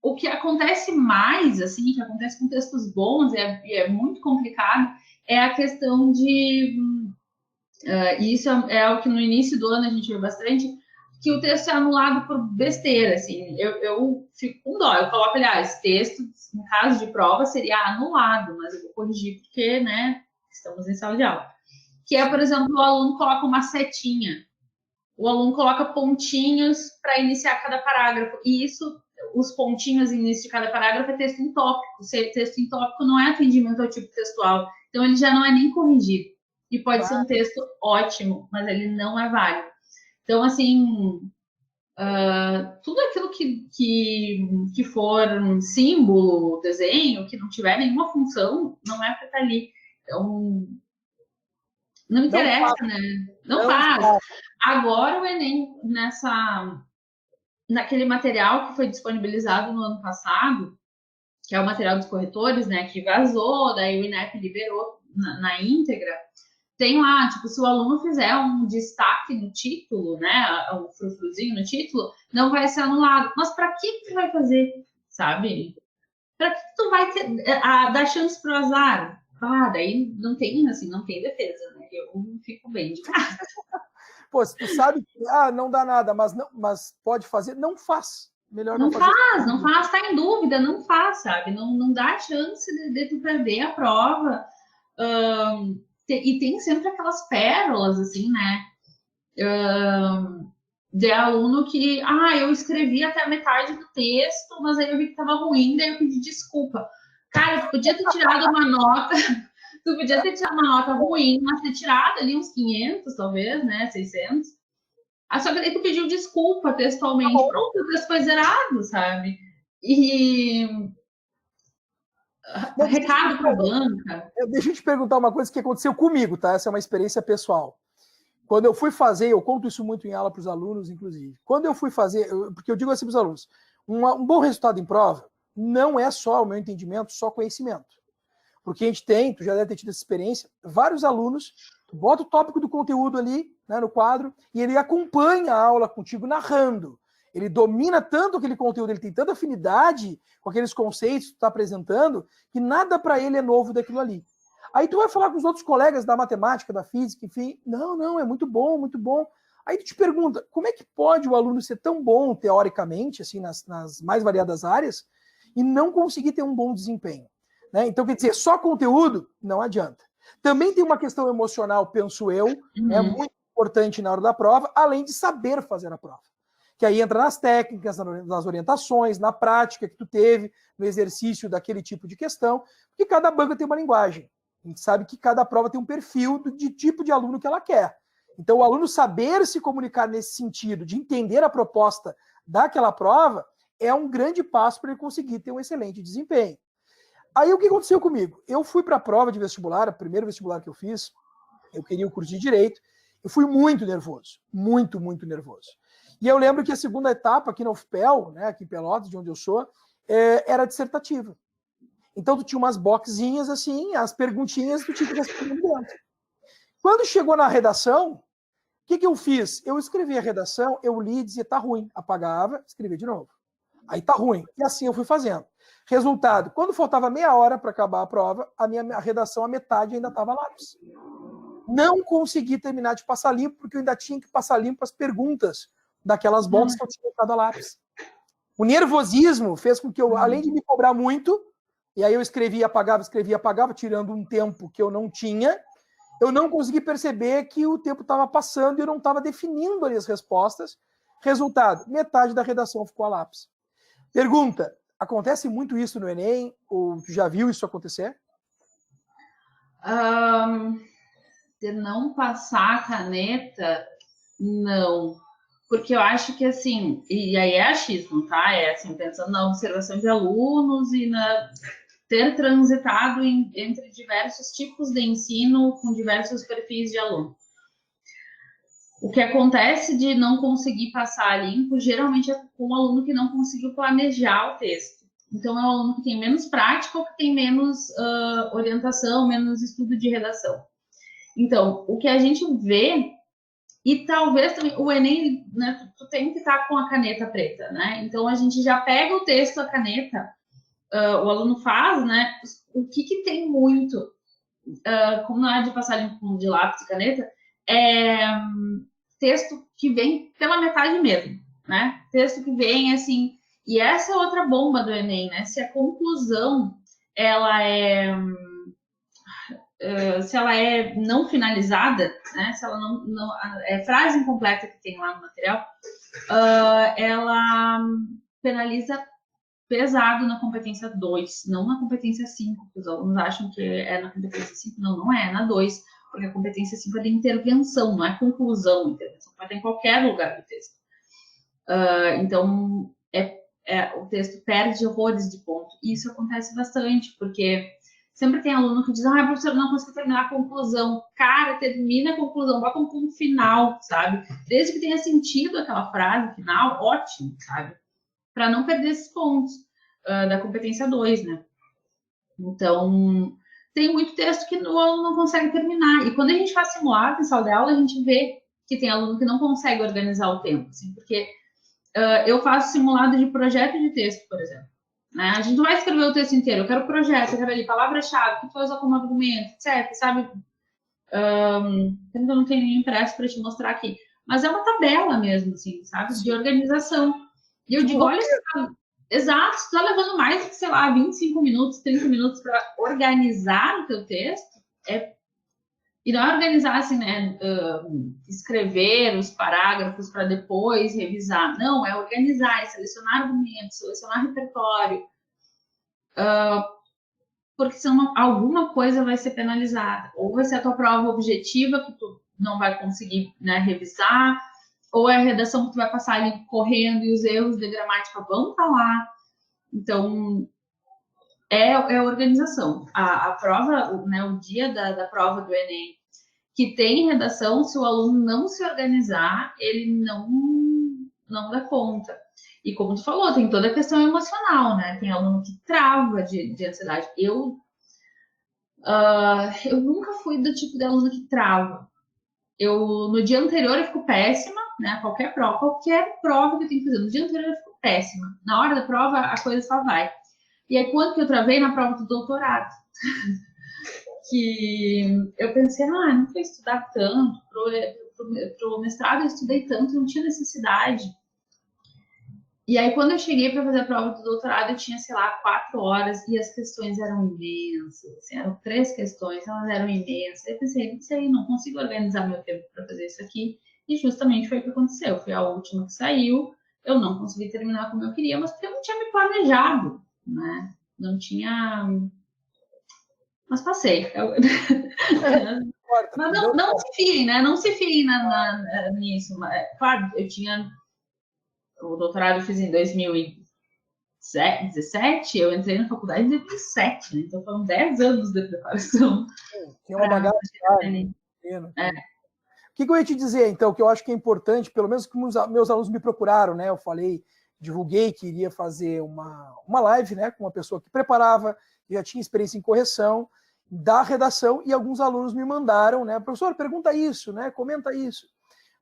o que acontece mais, assim, que acontece com textos bons, e é muito complicado, é a questão de... e isso é algo que no início do ano a gente viu bastante, que o texto é anulado por besteira, assim. Eu fico com dó. Eu coloco, aliás, texto, em caso de prova, seria anulado, mas eu vou corrigir porque, né, estamos em sala de aula. Que é, por exemplo, o aluno coloca uma setinha. O aluno coloca pontinhos para iniciar cada parágrafo. E isso, os pontinhos no início de cada parágrafo é texto em tópico. Texto em tópico não é atendimento ao tipo textual. Então, ele já não é nem corrigido. E pode ser um texto ótimo, mas ele não é válido. Então, assim, tudo aquilo que for um símbolo, desenho, que não tiver nenhuma função, não é para estar ali. Então, não interessa, né? Não faz. Agora o Enem, naquele material que foi disponibilizado no ano passado, que é o material dos corretores, né? Que vazou, daí o INEP liberou na íntegra. Tem lá, tipo, se o aluno fizer um destaque no título, né? Um frufruzinho no título, não vai ser anulado. Mas para que tu vai fazer, sabe? Para que tu vai dar chance pro azar? Daí não tem defesa, né? Eu fico bem de casa. Pô, se tu sabe que não dá nada, mas pode fazer, não faz. Melhor não fazer. Não faz, tá em dúvida, não faz, sabe? Não dá chance de tu perder a prova. E tem sempre aquelas pérolas, assim, né? De aluno que, eu escrevi até a metade do texto, mas aí eu vi que tava ruim, daí eu pedi desculpa. Cara, tu podia ter tirado uma nota, ruim, mas ter tirado ali uns 500, talvez, né? 600. Só que daí tu pediu desculpa textualmente. Pronto, o texto foi zerado, sabe? E... recado para a banca. Deixa eu te perguntar uma coisa que aconteceu comigo, tá? Essa é uma experiência pessoal. Quando eu fui fazer, eu conto isso muito em aula para os alunos, inclusive. Quando eu fui fazer, porque eu digo assim para os alunos, um bom resultado em prova não é só o meu entendimento, só conhecimento. Porque a gente tem, tu já deve ter tido essa experiência, vários alunos, tu bota o tópico do conteúdo ali, né, no quadro, e ele acompanha a aula contigo narrando. Ele domina tanto aquele conteúdo, ele tem tanta afinidade com aqueles conceitos que tu está apresentando, que nada para ele é novo daquilo ali. Aí tu vai falar com os outros colegas da matemática, da física, enfim, não, é muito bom, muito bom. Aí tu te pergunta, como é que pode o aluno ser tão bom, teoricamente, assim, nas mais variadas áreas, e não conseguir ter um bom desempenho? Né? Então, quer dizer, só conteúdo não adianta. Também tem uma questão emocional, penso eu, é muito importante na hora da prova, além de saber fazer a prova. que aí entra nas técnicas, nas orientações, na prática que tu teve, no exercício daquele tipo de questão, porque cada banca tem uma linguagem. A gente sabe que cada prova tem um perfil de tipo de aluno que ela quer. Então, o aluno saber se comunicar nesse sentido, de entender a proposta daquela prova, é um grande passo para ele conseguir ter um excelente desempenho. Aí, o que aconteceu comigo? Eu fui para a prova de vestibular, o primeiro vestibular que eu fiz, eu queria o curso de Direito, eu fui muito nervoso, muito, muito nervoso. E eu lembro que a segunda etapa aqui na UFPEL, né, aqui em Pelotas, de onde eu sou, era dissertativa. Então, tu tinha umas boxinhas assim, as perguntinhas tu tinha que responder dentro. Quando chegou na redação, o que eu fiz? Eu escrevi a redação, eu li e dizia, tá ruim. Apagava, escrevia de novo. Aí tá ruim. E assim eu fui fazendo. Resultado, quando faltava meia hora para acabar a prova, a minha redação, a metade ainda estava lápis. Não consegui terminar de passar limpo, porque eu ainda tinha que passar limpo as perguntas daquelas boxes que eu tinha colocado a lápis. O nervosismo fez com que eu, além de me cobrar muito, e aí eu escrevia, apagava, tirando um tempo que eu não tinha, eu não consegui perceber que o tempo estava passando e eu não estava definindo ali as respostas. Resultado, metade da redação ficou a lápis. Pergunta, acontece muito isso no Enem? Ou tu já viu isso acontecer? De não passar a caneta, não. Porque eu acho que, assim, e aí é achismo, tá? É assim, pensando na observação de alunos e na ter transitado entre diversos tipos de ensino com diversos perfis de aluno. O que acontece de não conseguir passar limpo, geralmente é com um aluno que não conseguiu planejar o texto. Então, é um aluno que tem menos prática ou que tem menos orientação, menos estudo de redação. Então, o que a gente vê, e talvez também o Enem, né, tu tem que estar com a caneta preta, né? Então, a gente já pega o texto, a caneta, o aluno faz, né? O que tem muito, como não é de passar limpo de lápis e caneta, é texto que vem pela metade mesmo, né? Texto que vem, assim... E essa é outra bomba do Enem, né? Se a conclusão, ela é... se ela é não finalizada, né? Se ela não é frase incompleta que tem lá no material, ela penaliza pesado na competência 2, não na competência 5, que os alunos acham que é na competência 5, não é na 2, porque a competência 5 é de intervenção, não é conclusão, intervenção pode ter em qualquer lugar do texto. Então, o texto perde horrores de ponto, e isso acontece bastante, porque sempre tem aluno que diz, professor, não consegui terminar a conclusão. Cara, termina a conclusão, bota um ponto final, sabe? Desde que tenha sentido aquela frase final, ótimo, sabe? Para não perder esses pontos da competência 2, né? Então, tem muito texto que o aluno não consegue terminar. E quando a gente faz simulado em sala de aula, a gente vê que tem aluno que não consegue organizar o tempo, assim, porque eu faço simulado de projeto de texto, por exemplo. Né? A gente não vai escrever o texto inteiro. Eu quero projeto, eu quero ali palavra-chave, o que foi usar como argumento, etc. Sabe? Eu não tenho nenhum impresso para te mostrar aqui. Mas é uma tabela mesmo, assim, sabe? De organização. E eu digo, olha, exato, você está levando mais de, sei lá, 25 minutos, 30 minutos para organizar o teu texto. E não é organizar assim, né? Escrever os parágrafos para depois revisar. Não, é organizar, é selecionar argumentos, selecionar repertório. Porque senão alguma coisa vai ser penalizada. Ou vai ser a tua prova objetiva, que tu não vai conseguir, né, revisar, ou é a redação que tu vai passar ali correndo e os erros de gramática vão estar lá. Então, é a organização. A prova, né, o dia da prova do Enem, que tem redação, se o aluno não se organizar, ele não dá conta. E como tu falou, tem toda a questão emocional, né? Tem aluno que trava de ansiedade. Eu nunca fui do tipo de aluno que trava. No dia anterior eu fico péssima, né? Qualquer prova que eu tenho que fazer, no dia anterior eu fico péssima. Na hora da prova, a coisa só vai. E aí, quando que eu travei? Na prova do doutorado. Que eu pensei, não vou estudar tanto, pro mestrado eu estudei tanto, não tinha necessidade. E aí, quando eu cheguei para fazer a prova do doutorado, eu tinha, sei lá, 4 horas e as questões eram imensas. Assim, eram 3 questões, elas eram imensas. Eu pensei, não consigo organizar meu tempo para fazer isso aqui. E justamente foi o que aconteceu. Foi a última que saiu eu não consegui terminar como eu queria, mas porque eu não tinha me planejado, né? Não tinha... Mas passei. Mas não se fiem, né? Não se fiem nisso. Claro, eu tinha... O doutorado eu fiz em 2017, eu entrei na faculdade em 2007, né? Então foram 10 anos de preparação. Tem uma bagagem. O que eu ia te dizer, então, que eu acho que é importante, pelo menos que meus alunos me procuraram, né? Eu falei, divulguei que iria fazer uma live, né, com uma pessoa que preparava, que já tinha experiência em correção da redação, e alguns alunos me mandaram, né? Professor, pergunta isso, né? Comenta isso.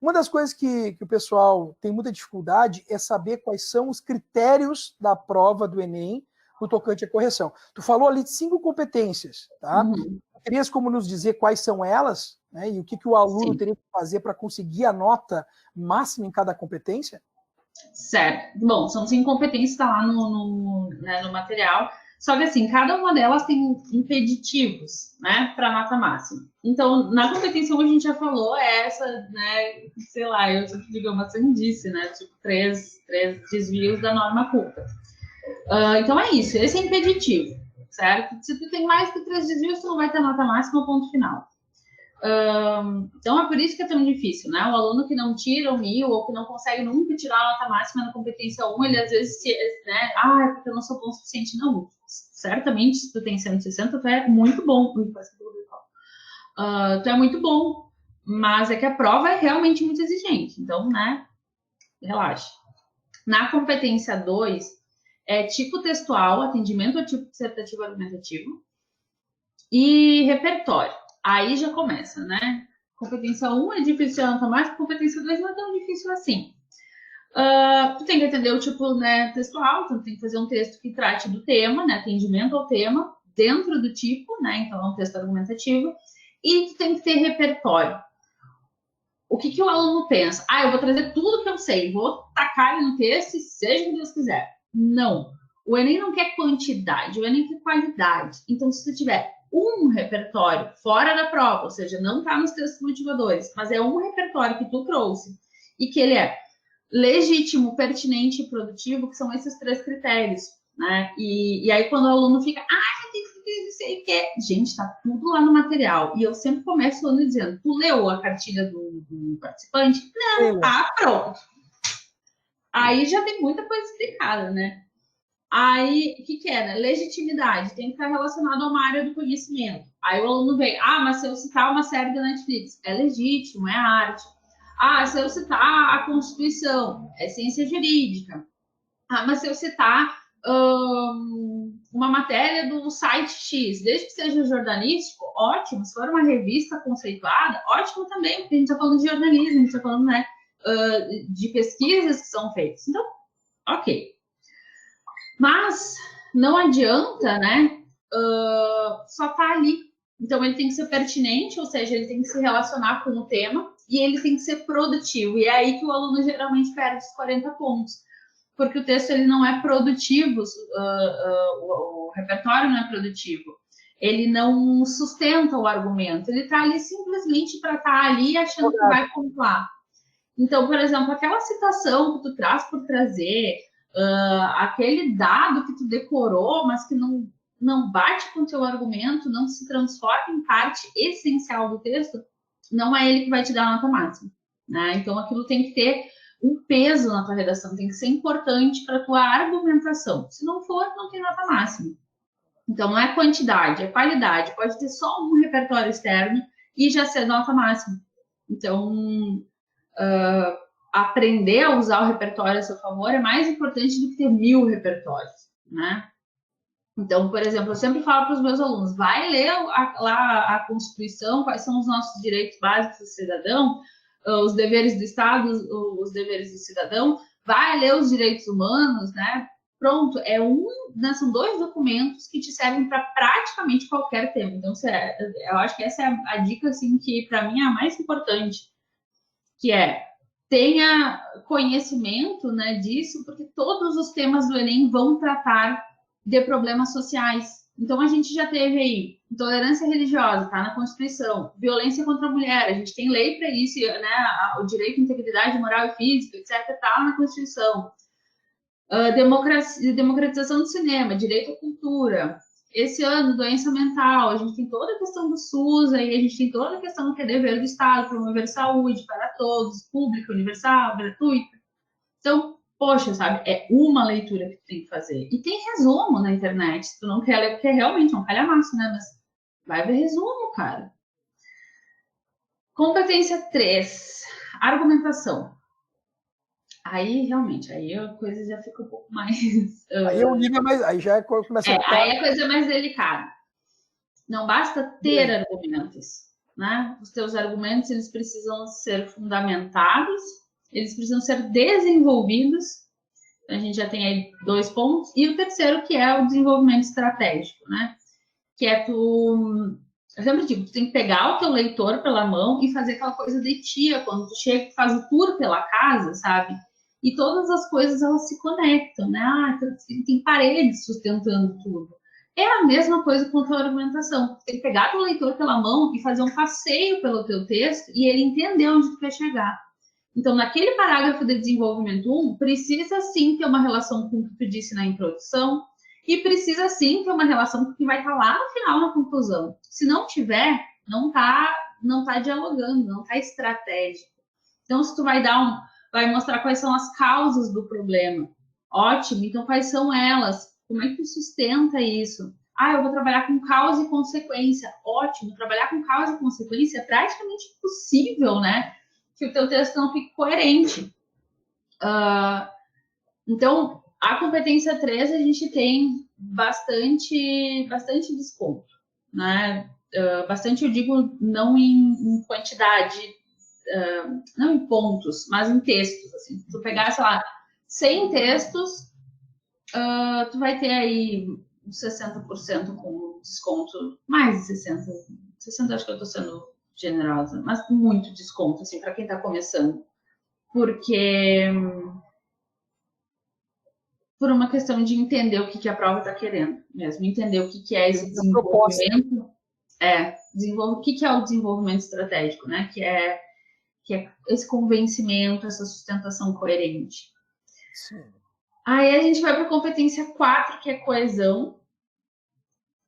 Uma das coisas que o pessoal tem muita dificuldade é saber quais são os critérios da prova do Enem no tocante à correção. Tu falou ali de 5 competências, tá? Uhum. Terias como nos dizer quais são elas, né? E o que o aluno Sim. teria que fazer para conseguir a nota máxima em cada competência? Certo. Bom, são 5 competências, está lá no material. Só que, assim, cada uma delas tem impeditivos, né, para nota máxima. Então, na competência 1, a gente já falou, é essa, né, sei lá, eu digo uma sandice, né, tipo, 3 desvios da norma culta. Então, é isso, esse é impeditivo, certo? Se tu tem mais que 3 desvios, tu não vai ter nota máxima, ponto final. Então, é por isso que é tão difícil, né? O aluno que não tira o 1000 ou que não consegue nunca tirar a nota máxima na competência 1, ele às vezes, né? É porque eu não sou bom o suficiente. Não, certamente, se tu tem 160, tu é muito bom. Tu é muito bom, mas é que a prova é realmente muito exigente. Então, né? Relaxa. Na competência 2, é tipo textual, atendimento ao tipo dissertativo argumentativo e repertório. Aí já começa, né? Competência 1 é difícil de anotar mais, competência 2 não é tão difícil assim. Tu tem que atender o tipo, né, textual, então tem que fazer um texto que trate do tema, né, atendimento ao tema, dentro do tipo, né, então é um texto argumentativo, e tu tem que ter repertório. O que o aluno pensa? Eu vou trazer tudo que eu sei, vou tacar ele no texto e seja o que Deus quiser. Não. O Enem não quer quantidade, o Enem quer qualidade. Então, se tu tiver um repertório fora da prova, ou seja, não está nos textos motivadores, mas é um repertório que tu trouxe e que ele é legítimo, pertinente e produtivo, que são esses 3 critérios, né? E aí quando o aluno fica, não sei o que, gente, tá tudo lá no material. E eu sempre começo o ano dizendo, tu leu a cartilha do participante? Não. Pronto. Aí já tem muita coisa explicada, né? Aí, o que é, né? Legitimidade, tem que estar relacionado a uma área do conhecimento. Aí o aluno vem, mas se eu citar uma série da Netflix, é legítimo, é arte. Se eu citar a Constituição, é ciência jurídica. Mas se eu citar uma matéria do site X, desde que seja jornalístico, ótimo. Se for uma revista conceituada, ótimo também, porque a gente está falando de jornalismo, a gente está falando, né, de pesquisas que são feitas. Então, ok. Mas não adianta, né, só tá ali. Então, ele tem que ser pertinente, ou seja, ele tem que se relacionar com o tema e ele tem que ser produtivo. E é aí que o aluno geralmente perde os 40 pontos. Porque o texto ele não é produtivo, o repertório não é produtivo. Ele não sustenta o argumento. Ele está ali simplesmente para estar ali achando que vai pontuar. Então, por exemplo, aquela citação que tu traz por trazer, aquele dado que tu decorou, mas que não bate com o teu argumento, não se transforma em parte essencial do texto, não é ele que vai te dar a nota máxima, né? Então, aquilo tem que ter um peso na tua redação, tem que ser importante para a tua argumentação. Se não for, não tem nota máxima. Então, não é quantidade, é qualidade. Pode ter só um repertório externo e já ser nota máxima. Então, aprender a usar o repertório a seu favor é mais importante do que ter 1000 repertórios, né? Então, por exemplo, eu sempre falo para os meus alunos, vai ler lá a Constituição, quais são os nossos direitos básicos do cidadão, os deveres do Estado, os deveres do cidadão, vai ler os direitos humanos, né? Pronto, são 2 documentos que te servem para praticamente qualquer tema. Então, eu acho que essa é a dica, assim, que para mim é a mais importante, que tenha conhecimento, né, disso, porque todos os temas do Enem vão tratar de problemas sociais. Então, a gente já teve aí Intolerância religiosa, está na Constituição. Violência contra a mulher, a gente tem lei para isso, né? O direito à integridade moral e física, etc., está na Constituição. Democratização do cinema, direito à cultura. Esse ano, doença mental, a gente tem toda a questão do SUS, aí a gente tem toda a questão que é dever do Estado, promover saúde para todos, público, universal, gratuito. Então, poxa, sabe, é uma leitura que tu tem que fazer. E tem resumo na internet, se tu não quer ler, porque realmente é um calhamaço, né? Mas vai ver resumo, cara. Competência 3, argumentação. Aí, realmente, aí a coisa já fica um pouco mais... Aí é o nível mais... Aí já começa a ficar... Aí a coisa é mais delicada. Não basta ter argumentos, né? Os teus argumentos, eles precisam ser fundamentados, eles precisam ser desenvolvidos. A gente já tem aí 2 pontos. E o terceiro, que é o desenvolvimento estratégico, né? Que é tu... Eu sempre digo, tu tem que pegar o teu leitor pela mão e fazer aquela coisa de tia, quando tu chega e faz o tour pela casa, sabe? E todas as coisas, elas se conectam, né? Tem paredes sustentando tudo. É a mesma coisa com a tua argumentação. Tem que pegar o leitor pela mão e fazer um passeio pelo teu texto e ele entender onde tu quer chegar. Então, naquele parágrafo de desenvolvimento 1, precisa sim ter uma relação com o que tu disse na introdução e precisa sim ter uma relação com o que vai estar lá no final, na conclusão. Se não tiver, não tá dialogando, não tá estratégico. Então, se tu vai mostrar quais são as causas do problema, ótimo, então quais são elas? Como é que tu sustenta isso? Eu vou trabalhar com causa e consequência. Ótimo, trabalhar com causa e consequência é praticamente impossível, né? Que o teu texto não fique coerente. Então, a competência 3, a gente tem bastante desconto, né? Bastante, eu digo, não em quantidade, não em pontos, mas em textos. Assim. Se tu pegar, sei lá, 100 textos, tu vai ter aí 60% com desconto, mais de 60%. 60% acho que eu estou sendo generosa, mas muito desconto, assim, para quem está começando. Porque... por uma questão de entender o que a prova está querendo mesmo, entender o que é esse desenvolvimento, o que é o desenvolvimento estratégico, né? Que é esse convencimento, essa sustentação coerente. Sim. Aí a gente vai para a competência 4, que é coesão.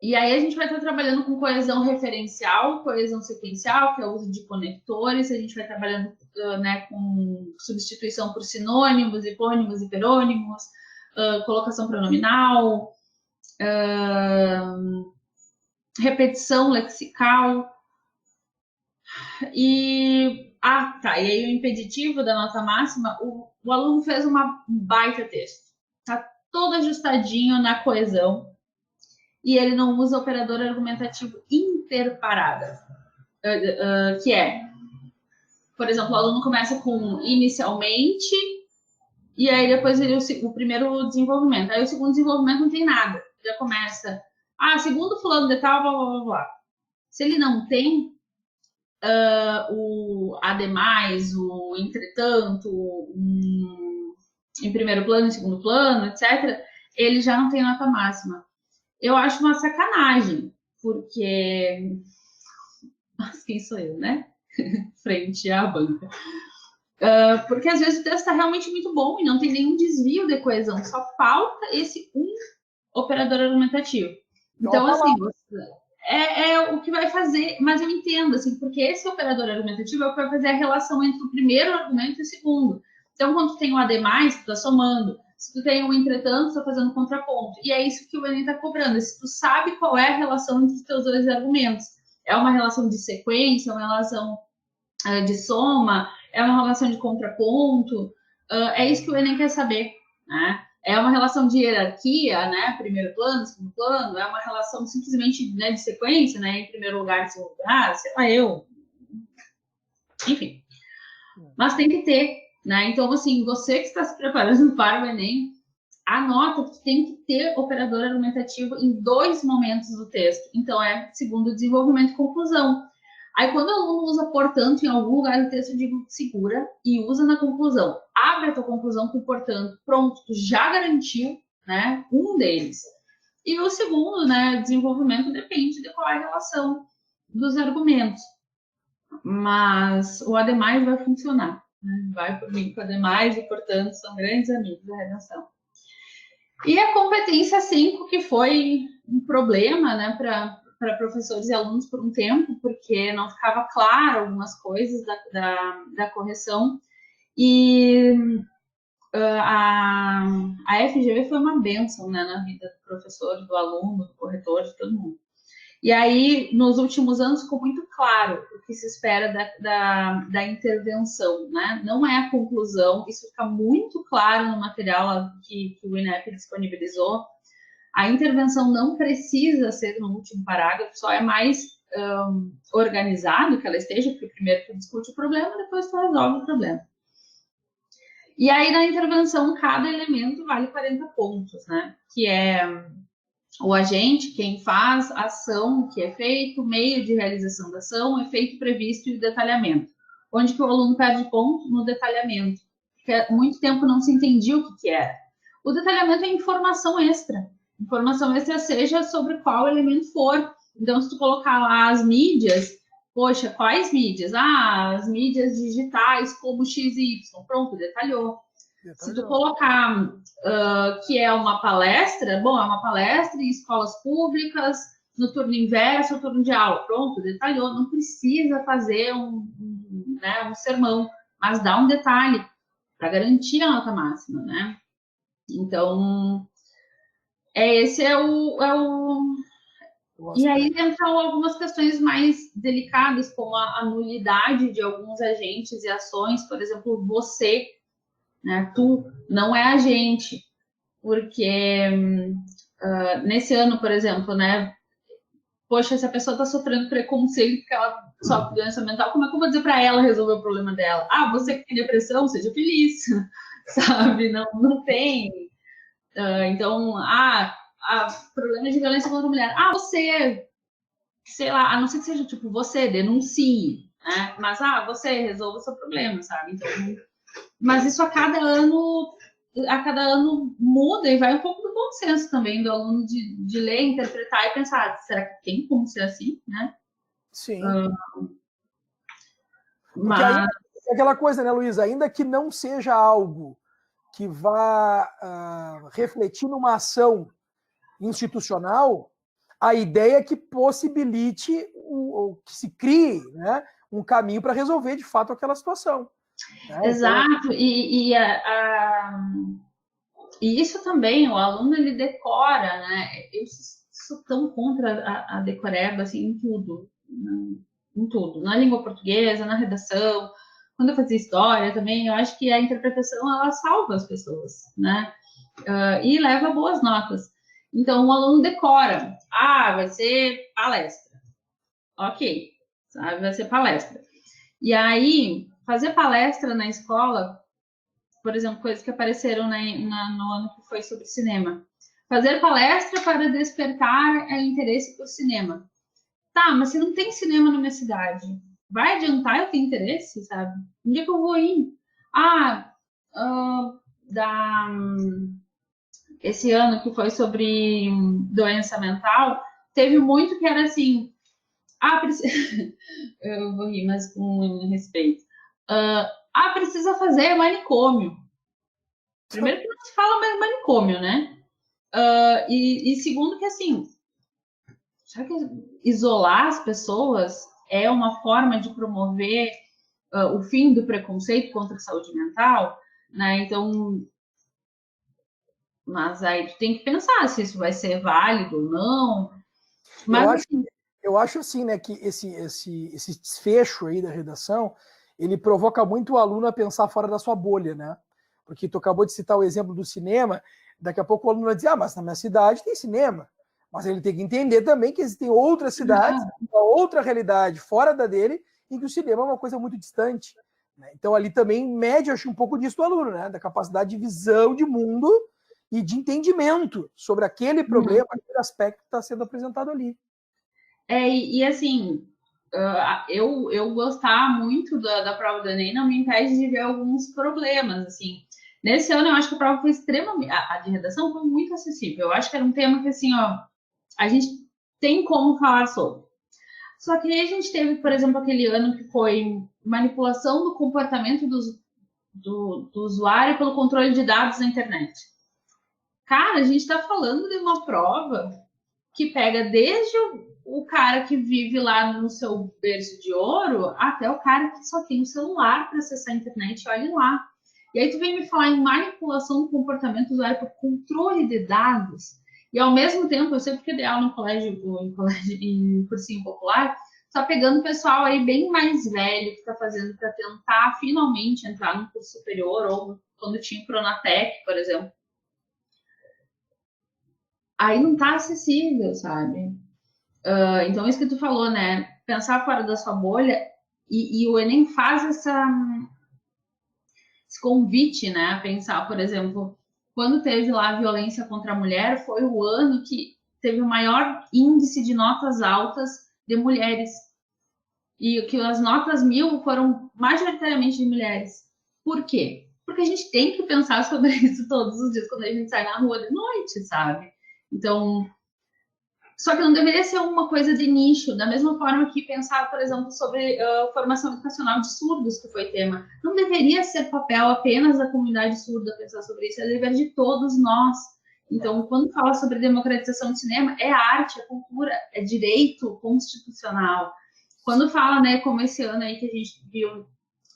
E aí a gente vai estar trabalhando com coesão referencial, coesão sequencial, que é o uso de conectores. A gente vai trabalhando com substituição por sinônimos, hipônimos, hiperônimos, colocação pronominal, repetição lexical. E aí o impeditivo da nota máxima, o aluno fez um baita texto. Tá todo ajustadinho na coesão. E ele não usa operador argumentativo interparágrafo. Que é, por exemplo, o aluno começa com inicialmente, e aí depois o primeiro desenvolvimento. Aí o segundo desenvolvimento não tem nada. Já começa, segundo fulano de tal, blá, blá, blá, blá. Se ele não tem o ademais, o entretanto, em primeiro plano, em segundo plano, etc., ele já não tem nota máxima. Eu acho uma sacanagem, porque... Mas quem sou eu, né? Frente à banca. Porque às vezes o texto está realmente muito bom e não tem nenhum desvio de coesão, só falta esse operador argumentativo. Então, assim, é o que vai fazer, mas eu entendo, assim, porque esse operador argumentativo é o que vai fazer a relação entre o primeiro argumento e o segundo. Então, quando tu tem um ademais, tu está somando. Se tu tem um entretanto, tu está fazendo contraponto. E é isso que o Enem está cobrando. Se tu sabe qual é a relação entre os teus 2 argumentos. É uma relação de sequência, é uma relação de soma, é uma relação de contraponto. É isso que o Enem quer saber, né? É uma relação de hierarquia, né? Primeiro plano, segundo plano. É uma relação simplesmente, né, de sequência, né? Em primeiro lugar, em segundo lugar. Sei lá, enfim. Mas tem que ter, né? Então, assim, você que está se preparando para o Enem, anota que tem que ter operador argumentativo em 2 momentos do texto. Então, segundo desenvolvimento e conclusão. Aí, quando o aluno usa portanto em algum lugar do texto, eu digo segura e usa na conclusão. Abre a tua conclusão com portanto. Pronto, tu já garantiu, né, um deles. E o segundo, né, desenvolvimento depende de qual é a relação dos argumentos. Mas o ademais vai funcionar, né? Vai por mim com o ademais e, portanto, são grandes amigos da redação. E a competência 5, que foi um problema, né, para professores e alunos por um tempo, porque não ficava claro algumas coisas da correção. E a FGV foi uma bênção, né, na vida do professor, do aluno, do corretor, de todo mundo. E aí, nos últimos anos, ficou muito claro o que se espera da intervenção, né? Não é a conclusão, isso fica muito claro no material que o INEP disponibilizou. A intervenção não precisa ser no último parágrafo, só é mais organizado que ela esteja, porque primeiro tu discute o problema, depois tu resolve o problema. E aí, na intervenção, cada elemento vale 40 pontos, né? Que é o agente, quem faz, a ação que é feito, meio de realização da ação, efeito previsto e o detalhamento. Onde que o aluno perde ponto? No detalhamento. Porque há muito tempo não se entendia o que era. O detalhamento é informação extra. Informação extra seja sobre qual elemento for. Então, se tu colocar lá as mídias, poxa, quais mídias? Ah, as mídias digitais como XY. Pronto, detalhou. Se tu colocar que é uma palestra, bom, é uma palestra em escolas públicas, no turno inverso, no turno de aula. Pronto, detalhou. Não precisa fazer um sermão, mas dá um detalhe para garantir a nota máxima, né? Então, esse é o... E aí entram algumas questões mais delicadas, como a nulidade de alguns agentes e ações, por exemplo, você, né? Tu não é agente, porque nesse ano, por exemplo, né? Poxa, se a pessoa está sofrendo preconceito porque ela sofre doença mental, como é que eu vou dizer para ela resolver o problema dela? Ah, você que tem depressão, seja feliz, sabe? Não tem. Então, problema de violência contra a mulher. Ah, você, sei lá, a não ser que seja tipo, você denuncie, né? Mas, você resolva o seu problema, sabe? Então, mas isso a cada ano muda e vai um pouco do bom senso também do aluno de ler, interpretar e pensar, será que tem como ser assim, né? Sim. Porque aí é aquela coisa, né, Luísa? Ainda que não seja algo que vá refletir numa ação institucional, a ideia é que possibilite que se crie, né, um caminho para resolver de fato aquela situação. Né? Exato, e isso também, o aluno ele decora, né? Eu sou tão contra a decoreba, assim, em tudo, na língua portuguesa, na redação, quando eu fazia história também, eu acho que a interpretação, ela salva as pessoas, né? E leva boas notas. Então, o aluno decora, vai ser palestra. Ok, sabe? Vai ser palestra. E aí, fazer palestra na escola, por exemplo, coisas que apareceram no ano que foi sobre cinema. Fazer palestra para despertar interesse por cinema. Tá, mas se não tem cinema na minha cidade, vai adiantar eu ter interesse, sabe? Onde é que eu vou ir? Esse ano que foi sobre doença mental, teve muito que era assim, eu vou rir, mas com respeito. Precisa fazer manicômio. Primeiro que não se fala mais manicômio, né? E segundo que, assim, será que isolar as pessoas é uma forma de promover o fim do preconceito contra a saúde mental? Né? Então, mas aí tu tem que pensar se isso vai ser válido ou não. Mas, eu acho assim, né, que esse desfecho aí da redação, ele provoca muito o aluno a pensar fora da sua bolha, né? Porque tu acabou de citar o exemplo do cinema, daqui a pouco o aluno vai dizer, mas na minha cidade tem cinema. Mas ele tem que entender também que existem outras cidades, uma outra realidade fora da dele, em que o cinema é uma coisa muito distante. Né? Então ali também mede, acho, um pouco disso do aluno, né? Da capacidade de visão de mundo e de entendimento sobre aquele problema, aquele aspecto que está sendo apresentado ali. E assim, eu gostar muito da prova do Enem não me impede de ver alguns problemas, assim. Nesse ano, eu acho que a prova foi extremamente... A de redação foi muito acessível. Eu acho que era um tema que, assim, ó, a gente tem como falar sobre. Só que aí a gente teve, por exemplo, aquele ano que foi manipulação do comportamento do usuário pelo controle de dados na internet. Cara, a gente está falando de uma prova que pega desde o cara que vive lá no seu berço de ouro até o cara que só tem o celular para acessar a internet e olha lá. E aí tu vem me falar em manipulação do comportamento do usuário por controle de dados. E ao mesmo tempo, eu sempre que dei aula em colégio, em cursinho popular, tá pegando pessoal aí bem mais velho que está fazendo para tentar finalmente entrar no curso superior, ou quando tinha o Pronatec, por exemplo. Aí não tá acessível, sabe? Então, isso que tu falou, né? Pensar fora da sua bolha, e o Enem faz esse convite, né? A pensar, por exemplo, quando teve lá a violência contra a mulher, foi o ano que teve o maior índice de notas altas de mulheres. E que as notas 1000 foram majoritariamente de mulheres. Por quê? Porque a gente tem que pensar sobre isso todos os dias quando a gente sai na rua de noite, sabe? Então, só que não deveria ser uma coisa de nicho, da mesma forma que pensar, por exemplo, sobre formação educacional de surdos, que foi tema. Não deveria ser papel apenas da comunidade surda pensar sobre isso, é dever de todos nós. Então, quando fala sobre democratização do cinema, é arte, é cultura, é direito constitucional. Quando fala, né, como esse ano aí que a gente viu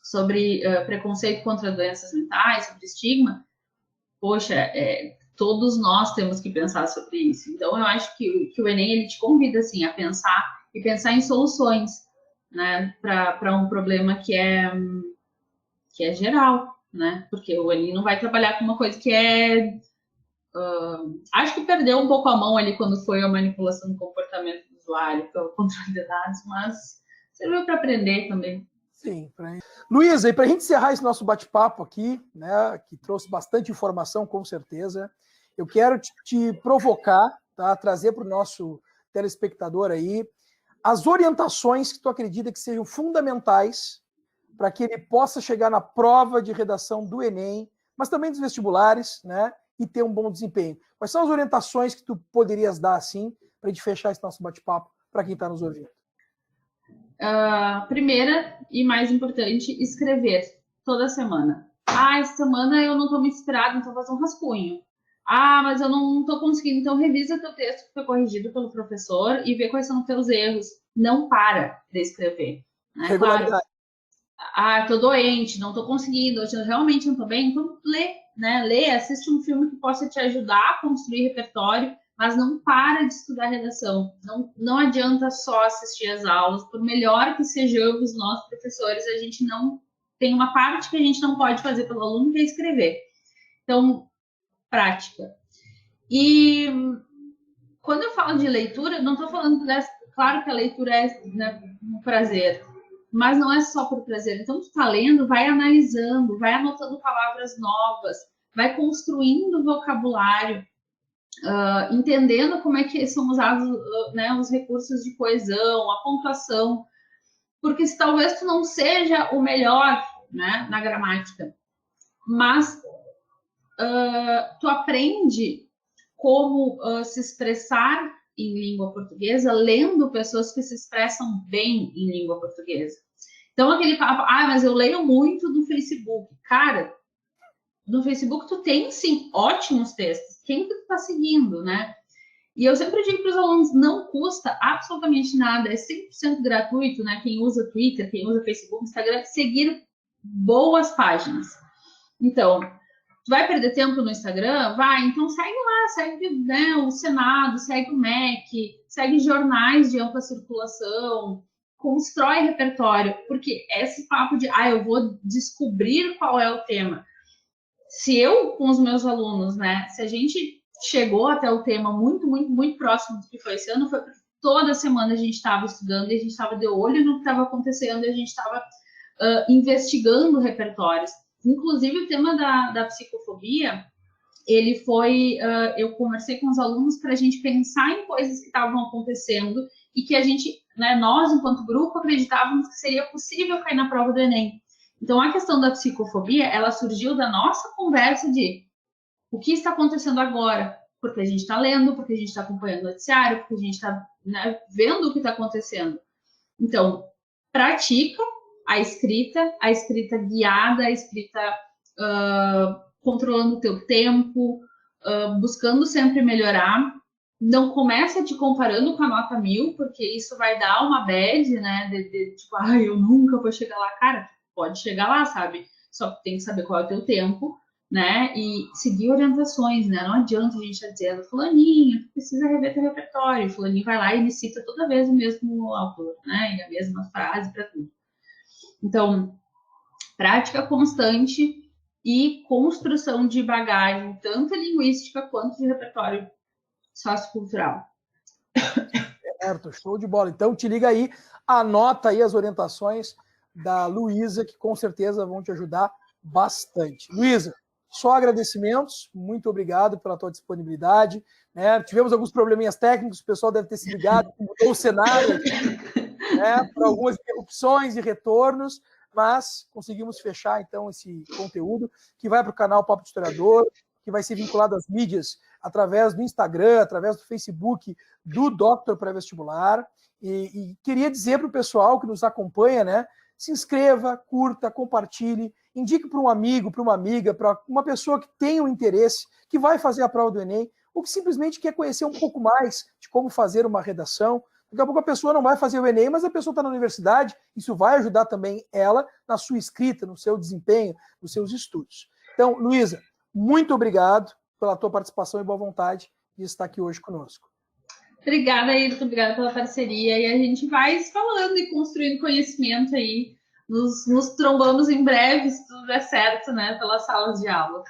sobre preconceito contra doenças mentais, sobre estigma, poxa, todos nós temos que pensar sobre isso. Então, eu acho que o Enem, ele te convida, assim, a pensar e pensar em soluções, né, para um problema que é geral, né, porque o Enem não vai trabalhar com uma coisa que acho que perdeu um pouco a mão ali quando foi a manipulação do comportamento do usuário pelo controle de dados, mas serviu para aprender também. Sim. Luísa, e para a gente encerrar esse nosso bate-papo aqui, né, que trouxe bastante informação, com certeza, eu quero te provocar, tá, trazer para o nosso telespectador aí as orientações que tu acredita que sejam fundamentais para que ele possa chegar na prova de redação do Enem, mas também dos vestibulares, né, e ter um bom desempenho. Quais são as orientações que tu poderias dar, assim, para a gente fechar esse nosso bate-papo para quem está nos ouvindo? Primeira e mais importante, escrever toda semana. Essa semana eu não estou muito inspirada, então vou fazer um rascunho. Mas eu não estou conseguindo. Então, revisa teu texto que foi corrigido pelo professor e vê quais são os teus erros. Não para de escrever. Né? Claro, tô doente, não estou conseguindo, hoje eu realmente não estou bem, então lê, né? Lê, assiste um filme que possa te ajudar a construir repertório, mas não para de estudar redação. Não adianta só assistir as aulas, por melhor que sejamos nós, professores, a gente não tem uma parte que a gente não pode fazer pelo aluno, que é escrever. Então, prática. E quando eu falo de leitura, não estou falando claro que a leitura é, né, um prazer, mas não é só por prazer. Então, tu tá lendo, vai analisando, vai anotando palavras novas, vai construindo vocabulário, entendendo como é que são usados né, os recursos de coesão, a pontuação, porque se talvez tu não seja o melhor, né, na gramática, mas tu aprende como se expressar em língua portuguesa lendo pessoas que se expressam bem em língua portuguesa. Então, aquele papo, mas eu leio muito no Facebook. Cara, no Facebook tu tem, sim, ótimos textos. Quem que tu tá seguindo, né? E eu sempre digo para os alunos, não custa absolutamente nada, é 100% gratuito, né? Quem usa Twitter, quem usa Facebook, Instagram, seguir boas páginas. Então, tu vai perder tempo no Instagram? Vai, então segue lá, segue, né, o Senado, segue o MEC, segue jornais de ampla circulação, constrói repertório, porque esse papo de, eu vou descobrir qual é o tema. Se eu, com os meus alunos, né, se a gente chegou até o tema muito, muito, muito próximo do que foi esse ano, foi porque toda semana a gente estava estudando e a gente estava de olho no que estava acontecendo e a gente estava investigando repertórios. Inclusive, o tema da psicofobia, ele foi... eu conversei com os alunos para a gente pensar em coisas que estavam acontecendo e que a gente, né, nós, enquanto grupo, acreditávamos que seria possível cair na prova do Enem. Então, a questão da psicofobia, ela surgiu da nossa conversa de o que está acontecendo agora, porque a gente está lendo, porque a gente está acompanhando o noticiário, porque a gente está, né, vendo o que está acontecendo. Então, pratica a escrita guiada, a escrita controlando o teu tempo, buscando sempre melhorar. Não começa te comparando com a nota 1000, porque isso vai dar uma bad, né? Tipo, eu nunca vou chegar lá. Cara, pode chegar lá, sabe? Só que tem que saber qual é o teu tempo, né? E seguir orientações, né? Não adianta a gente estar dizendo, fulaninho, tu precisa rever teu repertório. Fulaninho vai lá e me cita toda vez o mesmo autor, né? E a mesma frase para tudo. Então, prática constante e construção de bagagem, tanto linguística quanto de repertório sociocultural. Certo, show de bola. Então, te liga aí, anota aí as orientações da Luísa, que com certeza vão te ajudar bastante. Luísa, só agradecimentos, muito obrigado pela tua disponibilidade. Né? Tivemos alguns probleminhas técnicos, o pessoal deve ter se ligado, mudou o cenário, né? Por algumas interrupções e retornos, mas conseguimos fechar, então, esse conteúdo que vai para o canal Papo de Historiador, que vai ser vinculado às mídias através do Instagram, através do Facebook do Dr. Pré-Vestibular. E queria dizer para o pessoal que nos acompanha, né? Se inscreva, curta, compartilhe, indique para um amigo, para uma amiga, para uma pessoa que tenha um interesse, que vai fazer a prova do Enem, ou que simplesmente quer conhecer um pouco mais de como fazer uma redação. Daqui a pouco a pessoa não vai fazer o Enem, mas a pessoa está na universidade, isso vai ajudar também ela na sua escrita, no seu desempenho, nos seus estudos. Então, Luísa, muito obrigado pela tua participação e boa vontade de estar aqui hoje conosco. Obrigada, Ayrton, obrigada pela parceria. E a gente vai falando e construindo conhecimento aí. Nos trombamos em breve, se tudo der certo, né? Pelas salas de aula.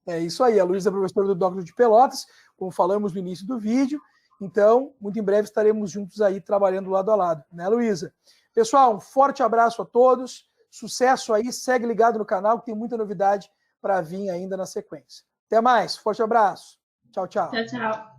É isso aí. A Luísa é professora do Doctor de Pelotas, como falamos no início do vídeo. Então, muito em breve estaremos juntos aí trabalhando lado a lado, né, Luísa? Pessoal, um forte abraço a todos. Sucesso aí. Segue ligado no canal que tem muita novidade para vir ainda na sequência. Até mais. Forte abraço. Tchau, tchau. Tchau, tchau.